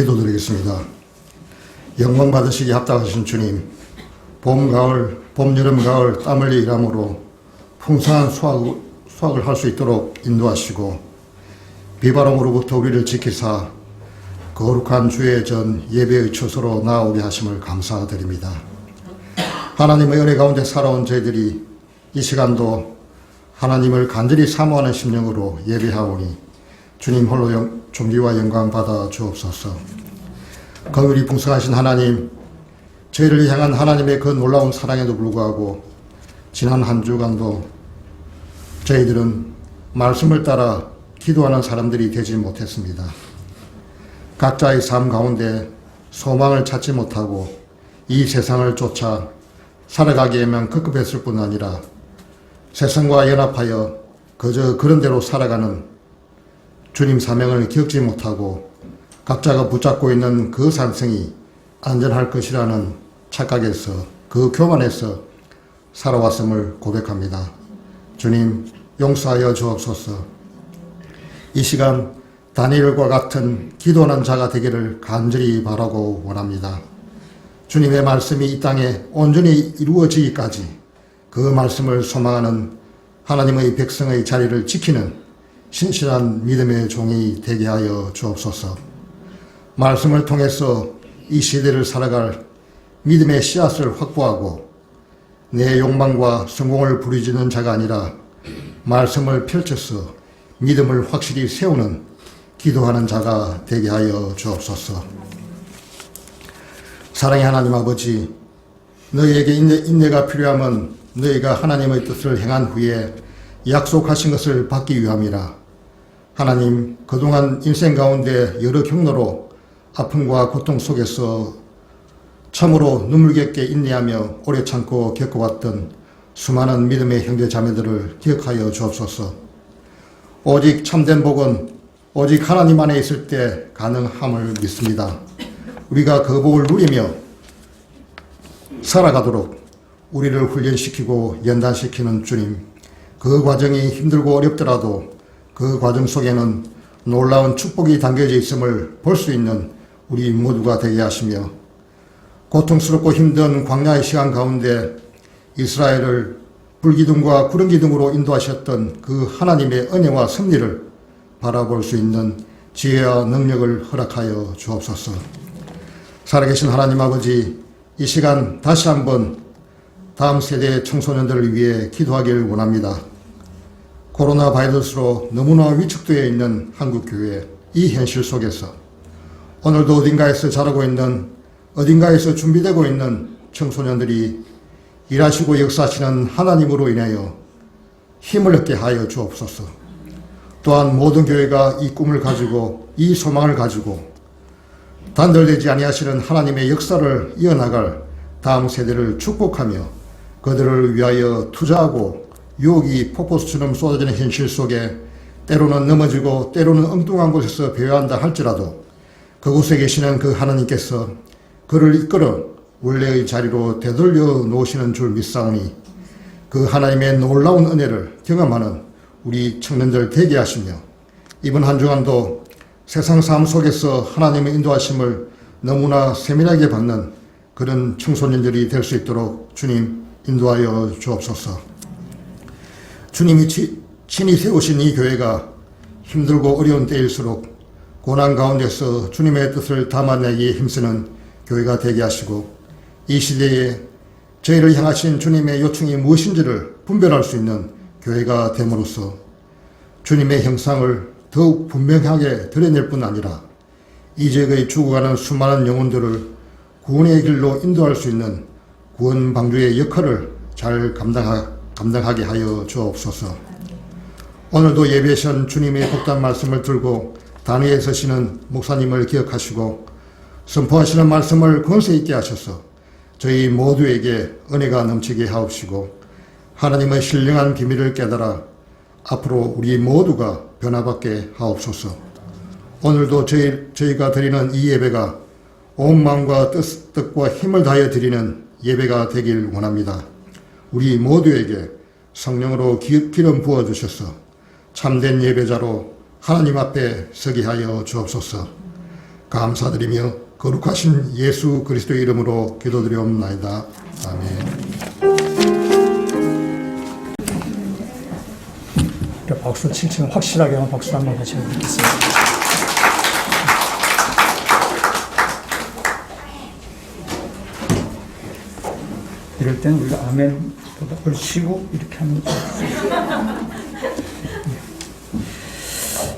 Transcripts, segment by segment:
기도드리겠습니다. 영광 받으시기 합당하신 주님, 봄, 여름, 가을 땀 흘려 일함으로 풍성한 수확을 할 수 있도록 인도하시고 비바람으로부터 우리를 지키사 거룩한 주의 전 예배의 처소로 나아오게 하심을 감사드립니다. 하나님의 은혜 가운데 살아온 저희들이 이 시간도 하나님을 간절히 사모하는 심령으로 예배하오니 주님 홀로 존귀와 영광 받아 주옵소서. 긍휼이 풍성하신 하나님, 저희를 향한 하나님의 그 놀라운 사랑에도 불구하고 지난 한 주간도 저희들은 말씀을 따라 기도하는 사람들이 되지 못했습니다. 각자의 삶 가운데 소망을 찾지 못하고 이 세상을 쫓아 살아가기에만 급급했을 뿐 아니라 세상과 연합하여 그저 그런 대로 살아가는 주님 사명을 겪지 못하고 각자가 붙잡고 있는 그 산성이 안전할 것이라는 착각에서 그 교만에서 살아왔음을 고백합니다. 주님 용서하여 주옵소서. 이 시간 다니엘과 같은 기도하는 자가 되기를 간절히 바라고 원합니다. 주님의 말씀이 이 땅에 온전히 이루어지기까지 그 말씀을 소망하는 하나님의 백성의 자리를 지키는 신실한 믿음의 종이 되게 하여 주옵소서. 말씀을 통해서 이 시대를 살아갈 믿음의 씨앗을 확보하고 내 욕망과 성공을 부르짖는 자가 아니라 말씀을 펼쳐서 믿음을 확실히 세우는 기도하는 자가 되게 하여 주옵소서. 사랑의 하나님 아버지, 너희에게 인내가 필요하면 너희가 하나님의 뜻을 행한 후에 약속하신 것을 받기 위함이라. 하나님, 그동안 인생 가운데 여러 경로로 아픔과 고통 속에서 참으로 눈물겹게 인내하며 오래 참고 겪어왔던 수많은 믿음의 형제 자매들을 기억하여 주옵소서. 오직 참된 복은 오직 하나님 안에 있을 때 가능함을 믿습니다. 우리가 그 복을 누리며 살아가도록 우리를 훈련시키고 연단시키는 주님, 그 과정이 힘들고 어렵더라도 그 과정 속에는 놀라운 축복이 담겨져 있음을 볼 수 있는 우리 모두가 되게 하시며 고통스럽고 힘든 광야의 시간 가운데 이스라엘을 불기둥과 구름기둥으로 인도하셨던 그 하나님의 은혜와 섭리를 바라볼 수 있는 지혜와 능력을 허락하여 주옵소서. 살아계신 하나님 아버지, 이 시간 다시 한번 다음 세대의 청소년들을 위해 기도하기를 원합니다. 코로나 바이러스로 너무나 위축되어 있는 한국교회 이 현실 속에서 오늘도 어딘가에서 자라고 있는, 어딘가에서 준비되고 있는 청소년들이 일하시고 역사하시는 하나님으로 인하여 힘을 얻게 하여 주옵소서. 또한 모든 교회가 이 꿈을 가지고 이 소망을 가지고 단절되지 아니하시는 하나님의 역사를 이어나갈 다음 세대를 축복하며 그들을 위하여 투자하고 유혹이 폭포수처럼 쏟아지는 현실 속에 때로는 넘어지고 때로는 엉뚱한 곳에서 배회한다 할지라도 그곳에 계시는 그 하나님께서 그를 이끌어 원래의 자리로 되돌려 놓으시는 줄 믿사오니 그 하나님의 놀라운 은혜를 경험하는 우리 청년들 되게 하시며 이번 한 주간도 세상 삶 속에서 하나님의 인도하심을 너무나 세밀하게 받는 그런 청소년들이 될 수 있도록 주님 인도하여 주옵소서. 주님이 친히 세우신 이 교회가 힘들고 어려운 때일수록 고난 가운데서 주님의 뜻을 담아내기에 힘쓰는 교회가 되게 하시고 이 시대에 저희를 향하신 주님의 요청이 무엇인지를 분별할 수 있는 교회가 됨으로써 주님의 형상을 더욱 분명하게 드러낼 뿐 아니라 이 지역의 죽어가는 수많은 영혼들을 구원의 길로 인도할 수 있는 구원 방주의 역할을 잘 감당하게 하여 주옵소서. 오늘도 예배하신 주님의 복단 말씀을 들고 단위에 서시는 목사님을 기억하시고 선포하시는 말씀을 권세 있게 하셔서 저희 모두에게 은혜가 넘치게 하옵시고 하나님의 신령한 비밀을 깨달아 앞으로 우리 모두가 변화받게 하옵소서. 오늘도 저희가 드리는 이 예배가 온 마음과 뜻과 힘을 다하여 드리는 예배가 되길 원합니다. 우리 모두에게 성령으로 기름 부어주셔서 참된 예배자로 하나님 앞에 서게 하여 주옵소서. 감사드리며 거룩하신 예수 그리스도의 이름으로 기도드리옵나이다. 아멘. 박수 칠지는 확실하게 한번 박수 한번 같이 해보겠습니다. 이럴 때는 우리가 아멘보다 얼씨고 이렇게 하면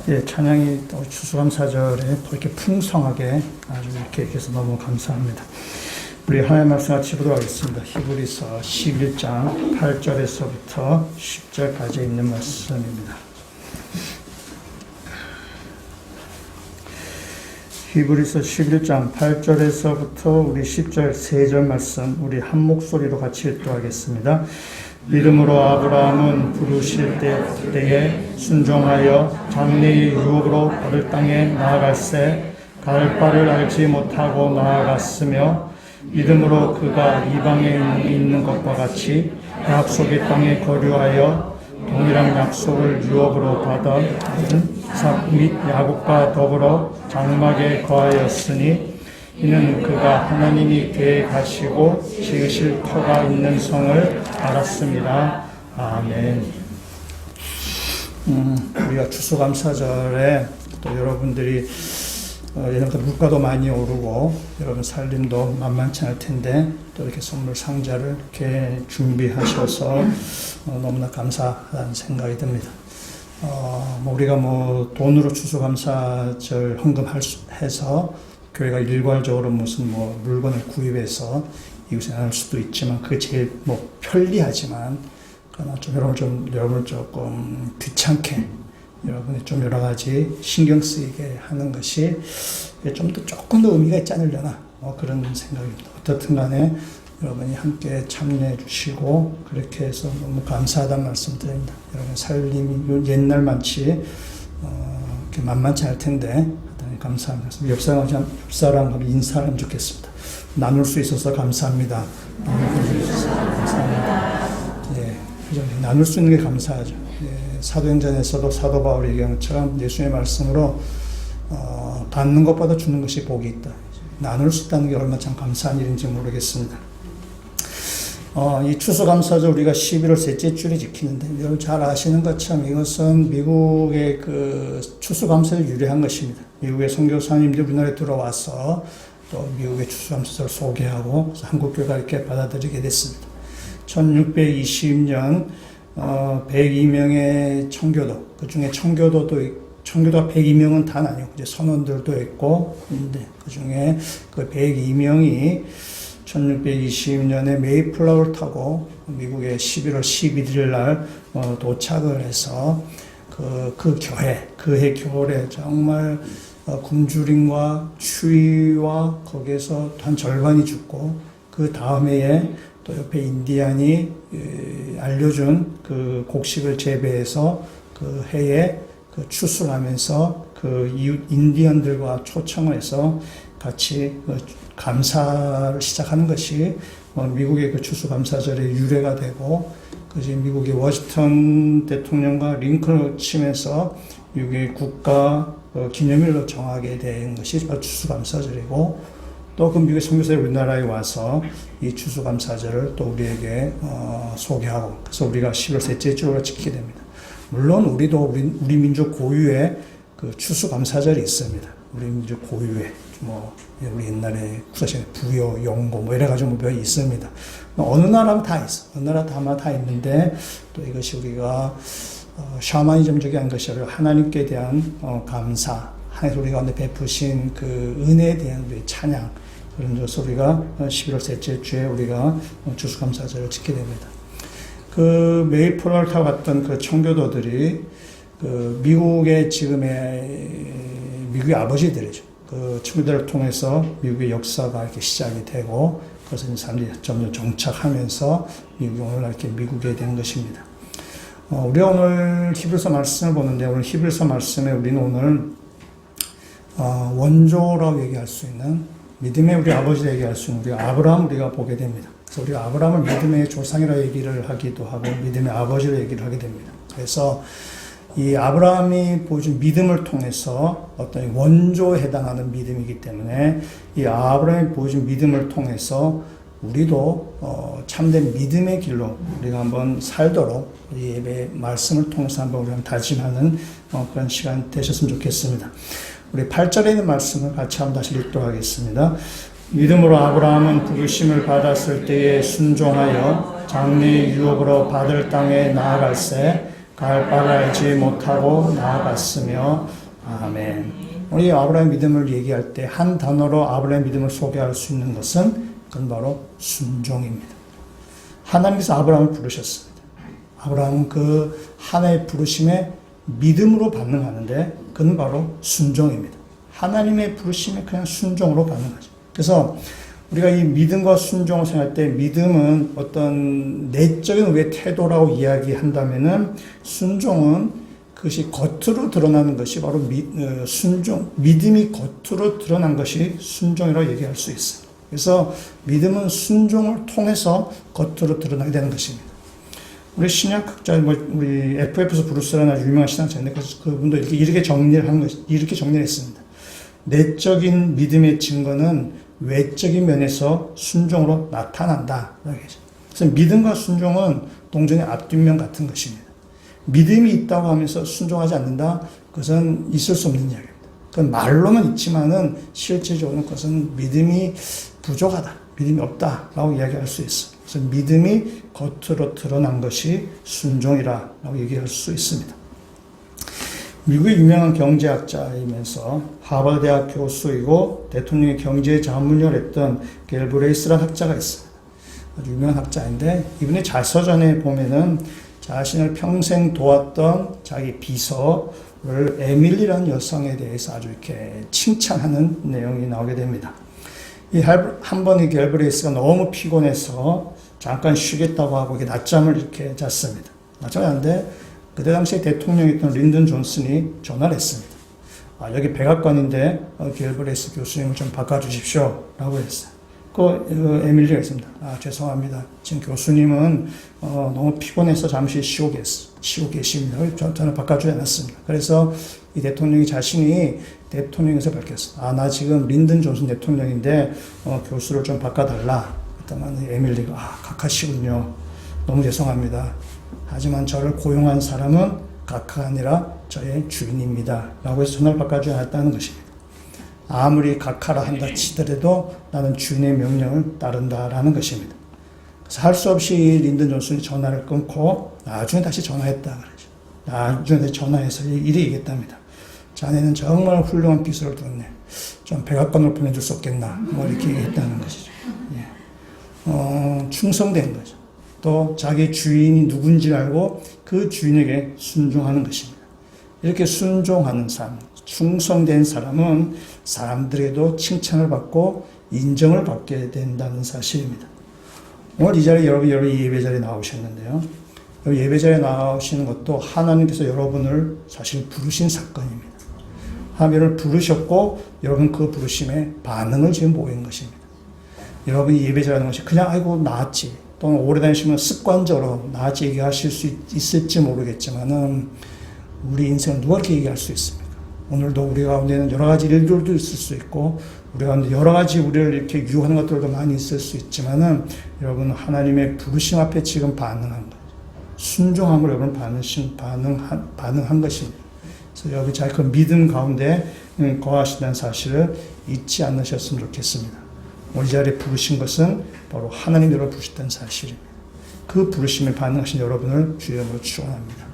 예, 찬양이 또 추수감사절에 또 이렇게 풍성하게 아주 이렇게 해서 너무 감사합니다. 우리 하나님의 말씀 같이 보도록 하겠습니다. 히브리서 11장 8절에서부터 10절까지 있는 말씀입니다. 히브리서 11장 8절에서부터 우리 10절 3절 말씀 우리 한 목소리로 같이 읽도록 하겠습니다. 믿음으로 아브라함은 부르실 때에 순종하여 장래의 유업으로 얻을 땅에 나아갈새 갈 바를 알지 못하고 나아갔으며 믿음으로 그가 이방에 있는 것과 같이 약속의 땅에 거류하여 동일한 약속을 유업으로 받아 이삭 및 야곱과 더불어 장막에 거하였으니 이는 그가 하나님이 계획하시고 지으실 터가 있는 성을 알았습니다. 아멘. 우리가 추수감사절에 또 여러분들이 예전부터 물가도 많이 오르고 여러분 살림도 만만치 않을 텐데 또 이렇게 선물 상자를 이렇게 준비하셔서 너무나 감사하다는 생각이 듭니다. 우리가 돈으로 추수감사절 헌금해서 교회가 일괄적으로 무슨 물건을 구입해서 이웃에 나눌 수도 있지만 그게 제일 편리하지만 그러나 여러분을 조금 귀찮게 여러분이 좀 여러 가지 신경 쓰이게 하는 것이 조금 더 의미가 있지 않으려나 그런 생각입니다. 어떻든 간에 여러분이 함께 참여해 주시고 그렇게 해서 너무 감사하다는 말씀 드립니다. 여러분 살림이 옛날만치 이렇게 만만치 않을 텐데 감사합니다. 옆 사람하고 인사를 하면 좋겠습니다. 나눌 수 있어서 감사합니다. 감사합니다. 예, 나눌 수 있는 게 감사하죠. 예, 사도행전에서도 사도 바울이 얘기한 것처럼 예수님의 말씀으로 받는 것보다 주는 것이 복이 있다. 나눌 수 있다는 게 얼마나 참 감사한 일인지 모르겠습니다. 이 추수감사절 우리가 11월 셋째 주를 지키는데 여러분 잘 아시는 것처럼 이것은 미국의 그 추수감사를 유래한 것입니다. 미국의 선교사님들이 우리나라에 들어와서 또 미국의 추수감사절을 소개하고 한국교회가 이렇게 받아들이게 됐습니다. 1620년 102명의 청교도, 그 중에 청교도가 102명은 단 아니고 이제 선원들도 있고, 근데 그 중에 그 102명이 1620년에 메이플라워를 타고 미국의 11월 11일 날 도착을 해서 그해 겨울에 정말 굶주림과 추위와 거기에서 한 절반이 죽고 그 다음 해에 또 옆에 인디안이 알려준 그 곡식을 재배해서 그 해에 그 추수를 하면서 그 이웃 인디언들과 초청을 해서 같이 감사를 시작하는 것이 미국의 그 추수감사절의 유래가 되고, 그것이 미국의 워싱턴 대통령과 링컨을 치면서 미국의 국가 기념일로 정하게 된 것이 바로 추수감사절이고, 또 그 미국의 선교사들이 우리나라에 와서 이 추수감사절을 또 우리에게 소개하고, 그래서 우리가 10월 셋째 주로 지키게 됩니다. 물론 우리도 우리 민족 고유의 그 추수감사절이 있습니다. 우리 민족 고유의 우리 옛날에 구사시대 부여, 용고 이래가지고 몇 있습니다. 어느 나라면 다 있어. 어느 나라 다 있는데 또 이것이 우리가 샤머니즘적인 것이 아니라 하나님께 대한 감사, 하나님 우리 가운데 베푸신 그 은혜에 대한 우리 찬양, 그런 것을 우리가 11월 셋째 주에 우리가 추수감사절을 지키게 됩니다. 그 메이플을 타고 갔던 그 청교도들이 그 미국의 미국의 아버지들이죠. 그 청교도를 통해서 미국의 역사가 이렇게 시작이 되고, 그래서 사람들이 점점 정착하면서 미국이 오늘날 이렇게 미국에 된 것입니다. 우리가 오늘 히브리서 말씀을 보는데, 오늘 히브리서 말씀에 우리는 오늘 원조라고 얘기할 수 있는, 믿음의 우리 아버지를 얘기할 수 있는 우리 아브라함 우리가 보게 됩니다. 그래서 우리가 아브라함을 믿음의 조상이라 얘기를 하기도 하고 믿음의 아버지로 얘기를 하게 됩니다. 그래서 이 아브라함이 보여준 믿음을 통해서 어떤 원조에 해당하는 믿음이기 때문에 이 아브라함이 보여준 믿음을 통해서 우리도 참된 믿음의 길로 우리가 한번 살도록 이 예배 말씀을 통해서 한번 우리가 다짐하는 그런 시간 되셨으면 좋겠습니다. 우리 8절에 있는 말씀을 같이 한번 다시 읽도록 하겠습니다. 믿음으로 아브라함은 부르심을 받았을 때에 순종하여 장래의 유업으로 받을 땅에 나아갈새 갈 바를 알지 못하고 나아갔으며 아멘. 우리 아브라함의 믿음을 얘기할 때 한 단어로 아브라함의 믿음을 소개할 수 있는 것은 그건 바로 순종입니다. 하나님께서 아브라함을 부르셨습니다. 아브라함은 그 하나님의 부르심에 믿음으로 반응하는데 그건 바로 순종입니다. 하나님의 부르심에 그냥 순종으로 반응하죠. 그래서 우리가 이 믿음과 순종을 생각할 때 믿음은 어떤 내적인 우리의 태도라고 이야기한다면은 순종은 그것이 겉으로 드러나는 것이 바로 믿음이 겉으로 드러난 것이 순종이라고 얘기할 수 있어요. 그래서 믿음은 순종을 통해서 겉으로 드러나게 되는 것입니다. 우리 신약학자, 우리 FF에서 브루스라는 아주 유명한 신학자인데 그분도 이렇게 정리를 했습니다. 내적인 믿음의 증거는 외적인 면에서 순종으로 나타난다. 그래서 믿음과 순종은 동전의 앞뒷면 같은 것입니다. 믿음이 있다고 하면서 순종하지 않는다? 그것은 있을 수 없는 이야기입니다. 그건 말로만 있지만은 실제적으로 그것은 믿음이 부족하다, 믿음이 없다라고 이야기할 수 있어요. 그래서 믿음이 겉으로 드러난 것이 순종이라고 얘기할 수 있습니다. 미국의 유명한 경제학자이면서 하버드 대학 교수이고 대통령의 경제 자문을 했던 갤브레이스라는 학자가 있습니다. 아주 유명한 학자인데 이분의 자서전에 보면은 자신을 평생 도왔던 자기 비서를 에밀리라는 여성에 대해서 아주 이렇게 칭찬하는 내용이 나오게 됩니다. 한 번 이 갤브레이스가 너무 피곤해서 잠깐 쉬겠다고 하고 낮잠을 이렇게 잤습니다. 낮잠을 잤는데 그때 당시에 대통령이었던 린든 존슨이 전화를 했습니다. 여기 백악관인데 갤브레이스 교수님을 좀 바꿔주십시오 라고 했어요. 에밀리가 있습니다. 죄송합니다. 지금 교수님은 너무 피곤해서 잠시 쉬고 계십니다. 저는 바꿔주지 않았습니다. 그래서 이 대통령이 자신이 대통령에서 밝혔어요. 나 지금 린든 존슨 대통령인데 교수를 좀 바꿔달라. 그랬더니 에밀리가 각하시군요. 너무 죄송합니다. 하지만 저를 고용한 사람은 각하가 아니라 저의 주인입니다. 라고 해서 전화를 바꿔주지 않았다는 것입니다. 아무리 각하라 한다 치더라도 나는 주인의 명령을 따른다라는 것입니다. 그래서 할 수 없이 린든 존슨이 전화를 끊고 나중에 다시 전화했다 그러죠. 나중에 전화해서 이렇게 얘기했답니다. 자네는 정말 훌륭한 비서를 뒀네. 좀 백악관으로 보내줄 수 없겠나. 이렇게 얘기했다는 것이죠. 충성된 거죠. 또 자기 주인이 누군지 알고 그 주인에게 순종하는 것입니다. 이렇게 순종하는 삶, 충성된 사람은 사람들에게도 칭찬을 받고 인정을 받게 된다는 사실입니다. 오늘 이 자리에 여러분 예배 자리에 나오셨는데요. 예배 자리에 나오시는 것도 하나님께서 여러분을 사실 부르신 사건입니다. 하나님을 부르셨고 여러분 그 부르심에 반응을 지금 보이는 것입니다. 여러분이 예배 자리에 나오는 것이 그냥 아이고 나았지 또는 오래 다니시면 습관적으로 나았지 얘기하실 수 있을지 모르겠지만은 우리 인생을 누가 이렇게 얘기할 수 있습니까? 오늘도 우리 가운데는 여러 가지 일들도 있을 수 있고 우리 가운데 여러 가지 우리를 이렇게 유혹하는 것들도 많이 있을 수 있지만은 여러분 하나님의 부르심 앞에 지금 반응한 거예요. 순종함으로 여러분 반응한 것입니다. 그래서 여러분 잘 그 믿음 가운데 거하신다는 사실을 잊지 않으셨으면 좋겠습니다. 오늘 이 자리에 부르신 것은 바로 하나님이 여러분을 부르셨다는 사실입니다. 그 부르심에 반응하신 여러분을 주의 이름으로 축원합니다.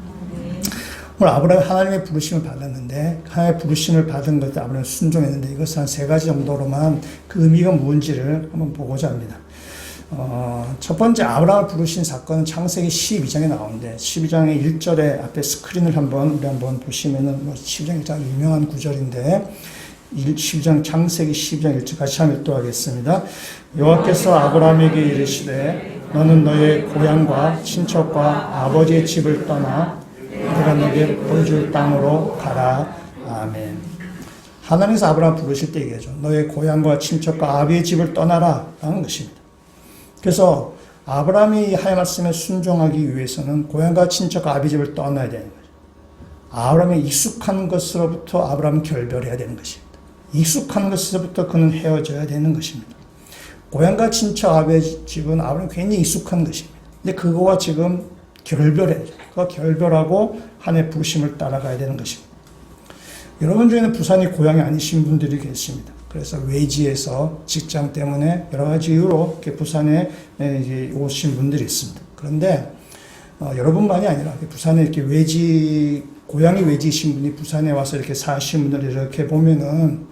오늘 아브라함이 하나님의 부르심을 받았는데 하나님의 부르심을 받은 것에 아브라함이 순종했는데 이것은 한 3가지 정도로만 그 의미가 뭔지를 한번 보고자 합니다. 첫 번째 아브라함을 부르신 사건은 창세기 12장에 나오는데 12장의 1절에 앞에 스크린을 우리 한번 보시면은 12장 1장 유명한 구절인데 12장 창세기 12장 1절 같이 한번 읽도록하겠습니다. 여호와께서 아브라함에게 이르시되 너는 너의 고향과 친척과 아버지의 집을 떠나 내가 너에게 보여줄 땅으로 가라. 아멘. 하나님께서 아브라함 부르실 때 얘기하죠. 너의 고향과 친척과 아비의 집을 떠나라 라는 것입니다. 그래서 아브라함이 하나님 말씀에 순종하기 위해서는 고향과 친척과 아비 집을 떠나야 되는 거죠. 아브라함이 익숙한 것으로부터 아브라함은 결별해야 되는 것입니다. 익숙한 것으로부터 그는 헤어져야 되는 것입니다. 고향과 친척 아베 집은 아브라함이 굉장히 익숙한 것입니다. 근데 그거와 지금 결별해야 돼요. 그거 결별하고 하나님의 부르심을 따라가야 되는 것입니다. 여러분 중에는 부산이 고향이 아니신 분들이 계십니다. 그래서 외지에서 직장 때문에 여러 가지 이유로 이렇게 부산에 오신 분들이 있습니다. 그런데 여러분만이 아니라 부산에 이렇게 고향이 외지이신 분이 부산에 와서 이렇게 사신 분들 이렇게 보면은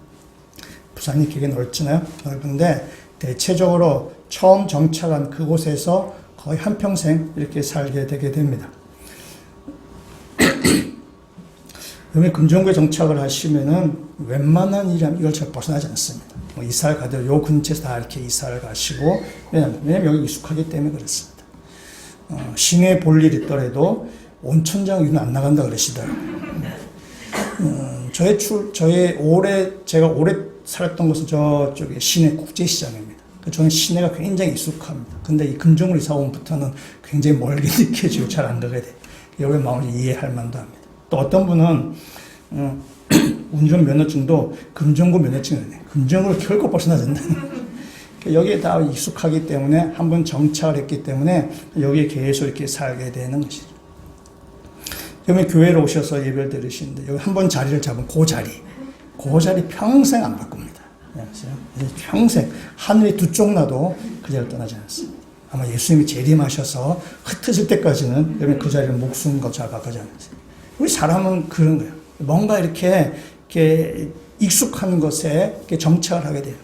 부산이 되게 넓잖아요. 넓은데 대체적으로 처음 정착한 그곳에서 거의 한평생 이렇게 살게 되게 됩니다. 그러면 금정구에 정착을 하시면은 웬만한 일이면 이걸 잘 벗어나지 않습니다. 뭐 이사를 가도 요 근처에서 다 이렇게 이사를 가시고, 왜냐면 여기 익숙하기 때문에 그렇습니다. 시내에 볼 일 있더라도 온천장 위는 안 나간다 그러시더라고요. 제가 오래 살았던 곳은 저쪽에 시내 국제시장입니다. 저는 시내가 굉장히 익숙합니다. 근데 이 금정구를 이사 오면부터는 굉장히 멀게 느껴지고 잘 안 가게 돼요. 여러분의 마음을 이해할 만도 합니다. 또 어떤 분은 운전 면허증도 금정구 면허증이네. 금정구를 결코 벗어나지 않는다. 여기에 다 익숙하기 때문에 한번 정착을 했기 때문에 여기에 계속 이렇게 살게 되는 것이죠. 그러면 교회로 오셔서 예배를 드리시는데 여기 한번 자리를 잡은 그 자리 평생 안 바꿉니다. 평생 하늘이 두 쪽 나도 그 자리를 떠나지 않습니다. 아마 예수님이 재림하셔서 흩어질 때까지는 여러분 그 자리를 목숨과 잘 바꾸지 않으세요. 우리 사람은 그런 거예요. 뭔가 이렇게 익숙한 것에 이렇게 정착을 하게 돼요.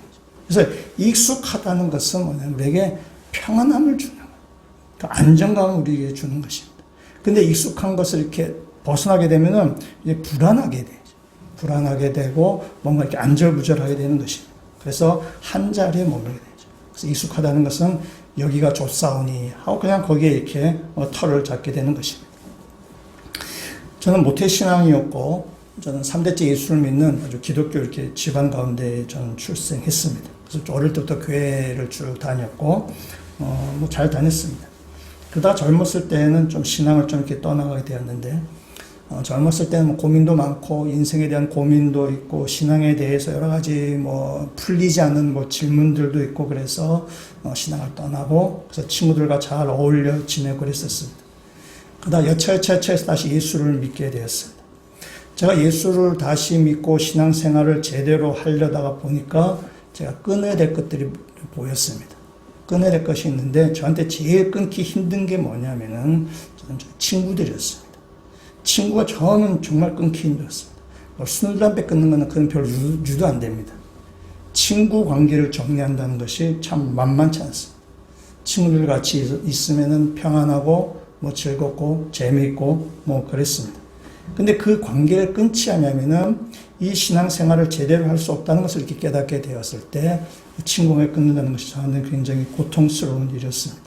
그래서 익숙하다는 것은 뭐냐면 우리에게 평안함을 주는 거예요. 그러니까 안정감을 우리에게 주는 것입니다. 근데 익숙한 것을 이렇게 벗어나게 되면은 이제 불안하게 되죠. 불안하게 되고 뭔가 이렇게 안절부절하게 되는 것입니다. 그래서 한 자리에 머물게 되죠. 그래서 익숙하다는 것은 여기가 좋사오니 하고 그냥 거기에 이렇게 터를 잡게 되는 것입니다. 저는 모태신앙이었고, 저는 3대째 예수를 믿는 아주 기독교 이렇게 집안 가운데 저는 출생했습니다. 그래서 어릴 때부터 교회를 쭉 다녔고, 뭐 잘 다녔습니다. 그러다 젊었을 때는 좀 신앙을 좀 이렇게 떠나가게 되었는데, 젊었을 때는 뭐 고민도 많고, 인생에 대한 고민도 있고, 신앙에 대해서 여러 가지 뭐 풀리지 않는 뭐 질문들도 있고, 그래서 신앙을 떠나고, 그래서 친구들과 잘 어울려 지내고 그랬었습니다. 그러다 여차여차해서 다시 예수를 믿게 되었습니다. 제가 예수를 다시 믿고 신앙생활을 제대로 하려다가 보니까 제가 끊어야 될 것들이 보였습니다. 끊어야 될 것이 있는데 저한테 제일 끊기 힘든 게 뭐냐면은 저는 친구들이었습니다. 친구가 저는 정말 끊기 힘들었습니다. 술, 담배 끊는 거는 그건 별로 유도 안 됩니다. 친구 관계를 정리한다는 것이 참 만만치 않습니다. 친구들 같이 있으면은 평안하고 뭐 즐겁고 재미있고 뭐 그랬습니다. 근데 그 관계를 끊지 않으면은 이 신앙생활을 제대로 할 수 없다는 것을 이렇게 깨닫게 되었을 때 친구를 끊는다는 것이 저한테는 굉장히 고통스러운 일이었습니다.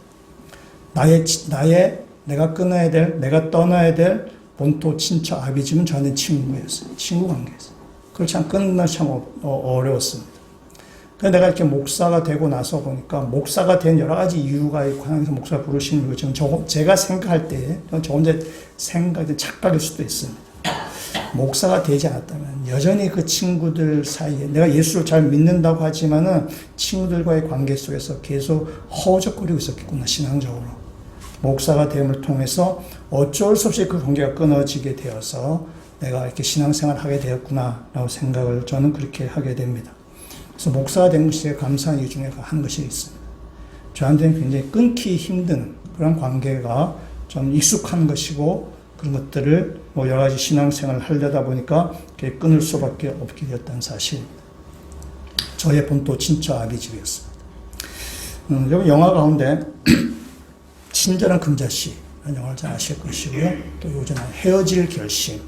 내가 끊어야 될, 내가 떠나야 될 본토 친척 아비집은 저한테는 친구였어요. 친구 관계였어요. 그걸 참 끊는 날 참 어려웠습니다. 그래서 내가 이렇게 목사가 되고 나서 보니까 목사가 된 여러 가지 이유가 있고 하나님께서 목사 부르시는 이유 제가 생각할 때 저 혼자 생각이 착각일 수도 있습니다. 목사가 되지 않았다면 여전히 그 친구들 사이에 내가 예수를 잘 믿는다고 하지만은 친구들과의 관계 속에서 계속 허우적거리고 있었겠구나 신앙적으로. 목사가 됨을 통해서 어쩔 수 없이 그 관계가 끊어지게 되어서 내가 이렇게 신앙생활을 하게 되었구나라고 생각을 저는 그렇게 하게 됩니다. 그래서 목사가 된 것이 감사한 이유 중에 한 것이 있습니다. 저한테는 굉장히 끊기 힘든 그런 관계가 좀 익숙한 것이고 그런 것들을 뭐 여러 가지 신앙생활을 하려다 보니까 끊을 수밖에 없게 되었다는 사실입니다. 저의 본토 친척 아비집이었습니다. 여러분 영화 가운데 친절한 금자씨라는 영화를 잘 아실 것이고요. 또 요즘 헤어질 결심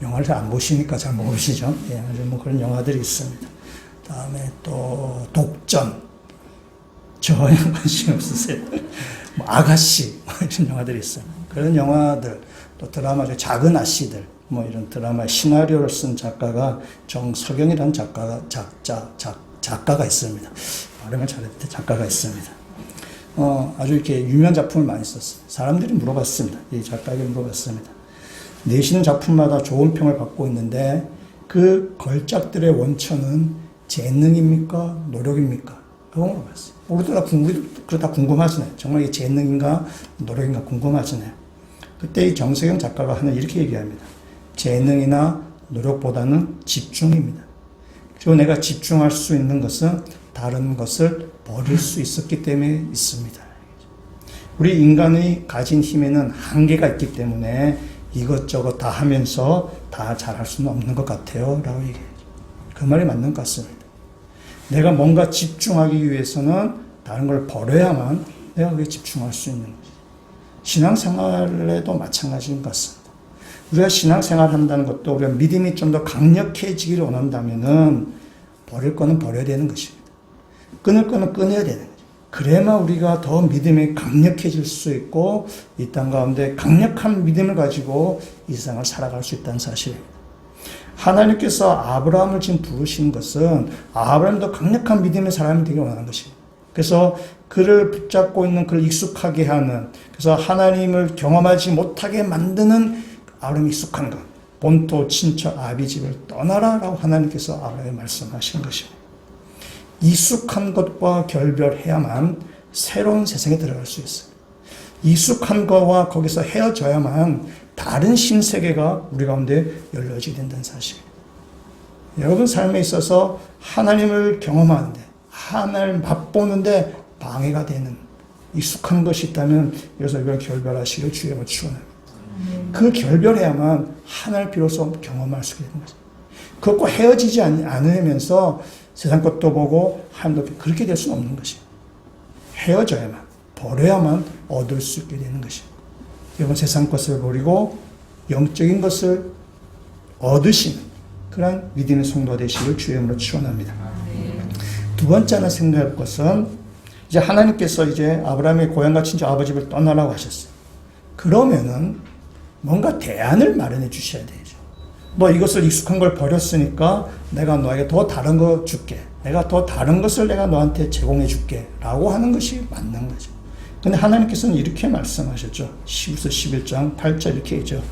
영화를 잘 안 보시니까 잘 모르시죠. 예, 뭐 그런 영화들이 있습니다. 다음에 또 독전 전혀 관심 없으세요. 뭐 아가씨 뭐 이런 영화들이 있어요. 그런 영화들 또 드라마 중 작은 아씨들 뭐 이런 드라마 시나리오를 쓴 작가가 정석영이라는 작가가 있습니다. 발음을 잘했는데 작가가 있습니다. 아주 이렇게 유명한 작품을 많이 썼어요. 사람들이 물어봤습니다. 이 작가에게 물어봤습니다. 내시는 작품마다 좋은 평을 받고 있는데 그 걸작들의 원천은 재능입니까? 노력입니까? 라고 물어봤어요. 우리도 다 궁금하시네요. 정말 이게 재능인가 노력인가 궁금하시네요. 그때 이 정세경 작가가 하는 이렇게 얘기합니다. 재능이나 노력보다는 집중입니다. 그리고 내가 집중할 수 있는 것은 다른 것을 버릴 수 있었기 때문에 있습니다. 우리 인간이 가진 힘에는 한계가 있기 때문에 이것저것 다 하면서 다 잘할 수는 없는 것 같아요. 라고 얘기해요. 그 말이 맞는 것 같습니다. 내가 뭔가 집중하기 위해서는 다른 걸 버려야만 내가 그게 집중할 수 있는 거죠. 신앙생활에도 마찬가지인 것 같습니다. 우리가 신앙생활 한다는 것도 우리가 믿음이 좀 더 강력해지기를 원한다면은 버릴 거는 버려야 되는 것입니다. 끊을 거는 끊어야 되는 거죠. 그래야만 우리가 더 믿음이 강력해질 수 있고 이 땅 가운데 강력한 믿음을 가지고 이 세상을 살아갈 수 있다는 사실입니다. 하나님께서 아브라함을 지금 부르신 것은 아브라함도 강력한 믿음의 사람이 되기 원하는 것입니다. 그래서 그를 붙잡고 있는 그를 익숙하게 하는, 그래서 하나님을 경험하지 못하게 만드는 아브라함이 익숙한 것, 본토 친척 아비 집을 떠나라 라고 하나님께서 아브라함에게 말씀하신 것입니다. 익숙한 것과 결별해야만 새로운 세상에 들어갈 수 있어요. 익숙한 것과 거기서 헤어져야만 다른 신세계가 우리 가운데 열려지게 된다는 사실이에요. 여러분 삶에 있어서 하나님을 경험하는데, 하나님을 맛보는데 방해가 되는 익숙한 것이 있다면 여기서 이걸 결별하시길 주님을 축원합니다. 그 결별해야만 하나님을 비로소 경험할 수 있는 거죠. 그것과 헤어지지 않으면서 세상 것도 보고 하나님도 그렇게 될 수는 없는 것이에요. 헤어져야만, 버려야만 얻을 수 있게 되는 것이에요. 여러분 세상 것을 버리고 영적인 것을 얻으시는 그런 믿음의 성도가 되시길 주의 이름으로 축원합니다. 두 번째 하나 생각할 것은 이제 하나님께서 이제 아브라함의 고향과 친척 아버지 집을 떠나라고 하셨어요. 그러면은 뭔가 대안을 마련해 주셔야 되죠. 너 이것을 익숙한 걸 버렸으니까 내가 너에게 더 다른 거 줄게. 내가 더 다른 것을 내가 너한테 제공해 줄게. 라고 하는 것이 맞는 거죠. 근데 하나님께서는 이렇게 말씀하셨죠. 12서 11장 8절 이렇게 했죠.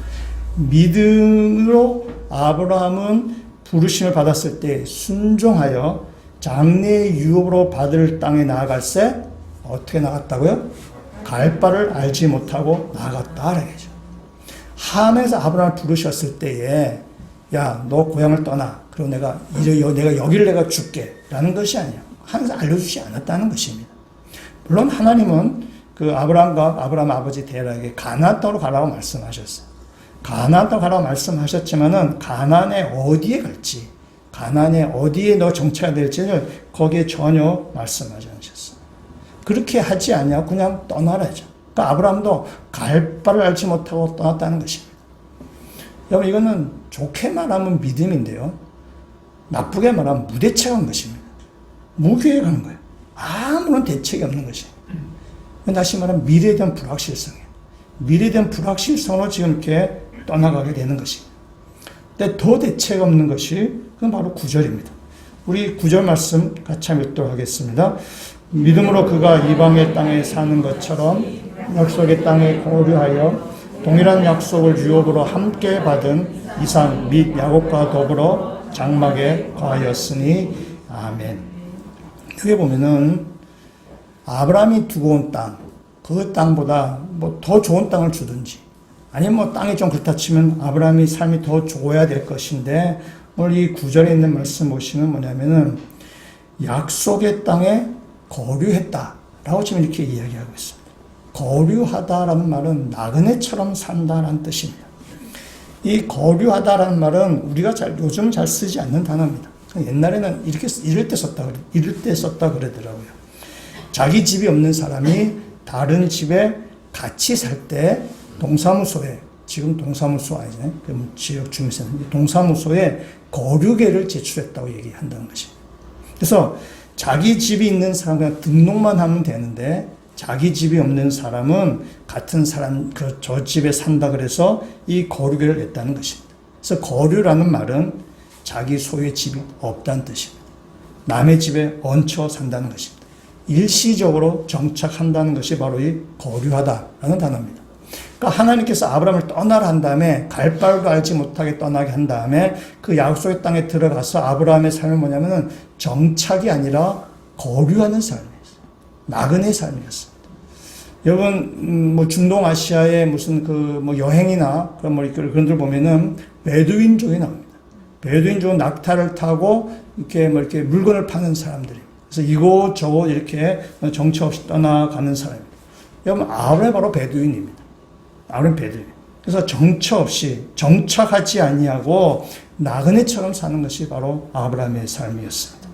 믿음으로 아브라함은 부르심을 받았을 때 순종하여 장래의 유업으로 받을 땅에 나아갈새 어떻게 나갔다고요? 갈 바를 알지 못하고 나아갔다. 라겠죠. 하나님께서 아브라함을 부르셨을 때에 야, 너 고향을 떠나. 그리고 내가 여기를 내가 줄게. 라는 것이 아니에요. 하나님께서 알려주지 않았다는 것입니다. 물론 하나님은 그 아브라함과 아브라함 아버지 데라에게 가나안 땅으로 가라고 말씀하셨어요. 가나안 땅으로 가라고 말씀하셨지만은 가나안에 어디에 갈지, 가나안에 어디에 너 정착해야 될지를 거기에 전혀 말씀하지 않으셨어요. 그렇게 하지 않냐 그냥 떠나라죠. 그러니까 아브라함도 갈 바를 알지 못하고 떠났다는 것입니다. 여러분 이거는 좋게 말하면 믿음인데요. 나쁘게 말하면 무대책한 것입니다. 무계획한 거예요. 아무런 대책이 없는 것이에요. 다시 말하면 미래에 대한 불확실성이에요. 미래에 대한 불확실성으로 지금 이렇게 떠나가게 되는 것입니다. 근데 더 대책 없는 것이 그건 바로 9절입니다. 우리 9절 말씀 같이 읽도록 하겠습니다. 믿음으로 그가 이방의 땅에 사는 것처럼 약속의 땅에 거류하여 동일한 약속을 유업으로 함께 받은 이삭 및 야곱과 더불어 장막에 거하였으니 아멘. 여기 보면은 아브라함이 두고 온 땅, 그 땅보다 뭐 더 좋은 땅을 주든지, 아니면 뭐 땅이 좀 그렇다 치면 아브라함이 삶이 더 좋아야 될 것인데, 오늘 이 9절에 있는 말씀 보시면 뭐냐면은 약속의 땅에 거류했다라고 지금 이렇게 이야기하고 있습니다. 거류하다라는 말은 나그네처럼 산다라는 뜻입니다. 이 거류하다라는 말은 우리가 요즘 잘 쓰지 않는 단어입니다. 옛날에는 이럴 때 썼다 그러더라고요. 자기 집이 없는 사람이 다른 집에 같이 살 때 동사무소에, 지금 동사무소 아니잖아요. 지역 주민센터, 동사무소에 거류계를 제출했다고 얘기한다는 것입니다. 그래서 자기 집이 있는 사람과 등록만 하면 되는데 자기 집이 없는 사람은 같은 사람, 저 집에 산다 그래서 이 거류계를 냈다는 것입니다. 그래서 거류라는 말은 자기 소유의 집이 없다는 뜻입니다. 남의 집에 얹혀 산다는 것입니다. 일시적으로 정착한다는 것이 바로 이 거류하다라는 단어입니다. 그러니까 하나님께서 아브라함을 떠나라 한 다음에 갈 바도 알지 못하게 떠나게 한 다음에 그 약속의 땅에 들어가서 아브라함의 삶은 뭐냐면은 정착이 아니라 거류하는 삶이었어요. 나그네 삶이었습니다. 여러분 뭐 중동 아시아의 무슨 그 뭐 여행이나 그런 뭐 그런 들 보면은 베두인족이 나옵니다. 베두인족은 낙타를 타고 이렇게 뭐 이렇게 물건을 파는 사람들이. 그래서 이곳저곳 이렇게 정처 없이 떠나가는 사람입니다. 여러분 아브라함이 바로 베두인입니다. 아브라함 베두인. 그래서 정처 없이 정착하지 아니하고 나그네처럼 사는 것이 바로 아브라함의 삶이었습니다.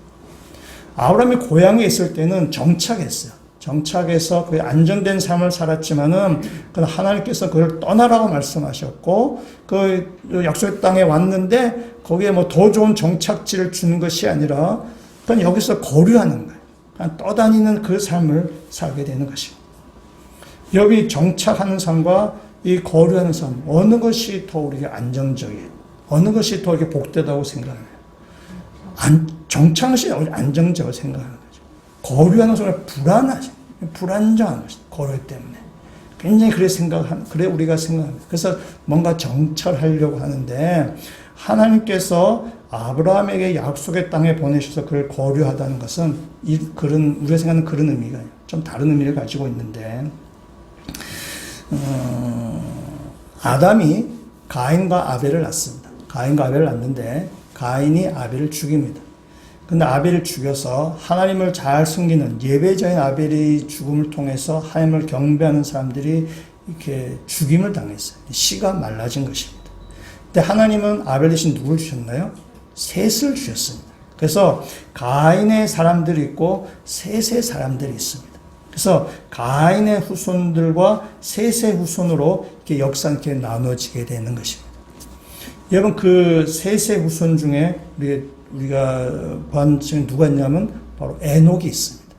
아브라함이 고향에 있을 때는 정착했어요. 정착해서 그 안정된 삶을 살았지만은 하나님께서 그를 떠나라고 말씀하셨고 그 약속의 땅에 왔는데 거기에 뭐 더 좋은 정착지를 주는 것이 아니라 그냥 여기서 거류하는 거예요. 그냥 떠다니는 그 삶을 살게 되는 것이고 여기 정착하는 삶과 이 거류하는 삶 어느 것이 더 우리가 안정적이에요? 어느 것이 더 이렇게 복되다고 생각해요? 정착은 것이 안정적으로 생각하는 거죠. 거류하는 삶은 불안정한 것이죠. 거류 때문에. 굉장히 그래 우리가 생각합니다. 그래서 뭔가 정찰하려고 하는데 하나님께서 아브라함에게 약속의 땅에 보내셔서 그를 거류하다는 것은 우리가 생각하는 그런 의미가 좀 다른 의미를 가지고 있는데 아담이 가인과 아벨을 낳습니다. 가인과 아벨을 낳는데 가인이 아벨을 죽입니다. 근데 아벨을 죽여서 하나님을 잘 숨기는 예배자인 아벨의 죽음을 통해서 하나님을 경배하는 사람들이 이렇게 죽임을 당했어요. 씨가 말라진 것입니다. 근데 하나님은 아벨 대신 누굴 주셨나요? 셋을 주셨습니다. 그래서 가인의 사람들이 있고 셋의 사람들이 있습니다. 그래서 가인의 후손들과 셋의 후손으로 이렇게 역사 이렇게 나눠지게 되는 것입니다. 여러분 그 셋의 후손 중에 우리가 본 중에 누가 있냐면 바로 에녹이 있습니다.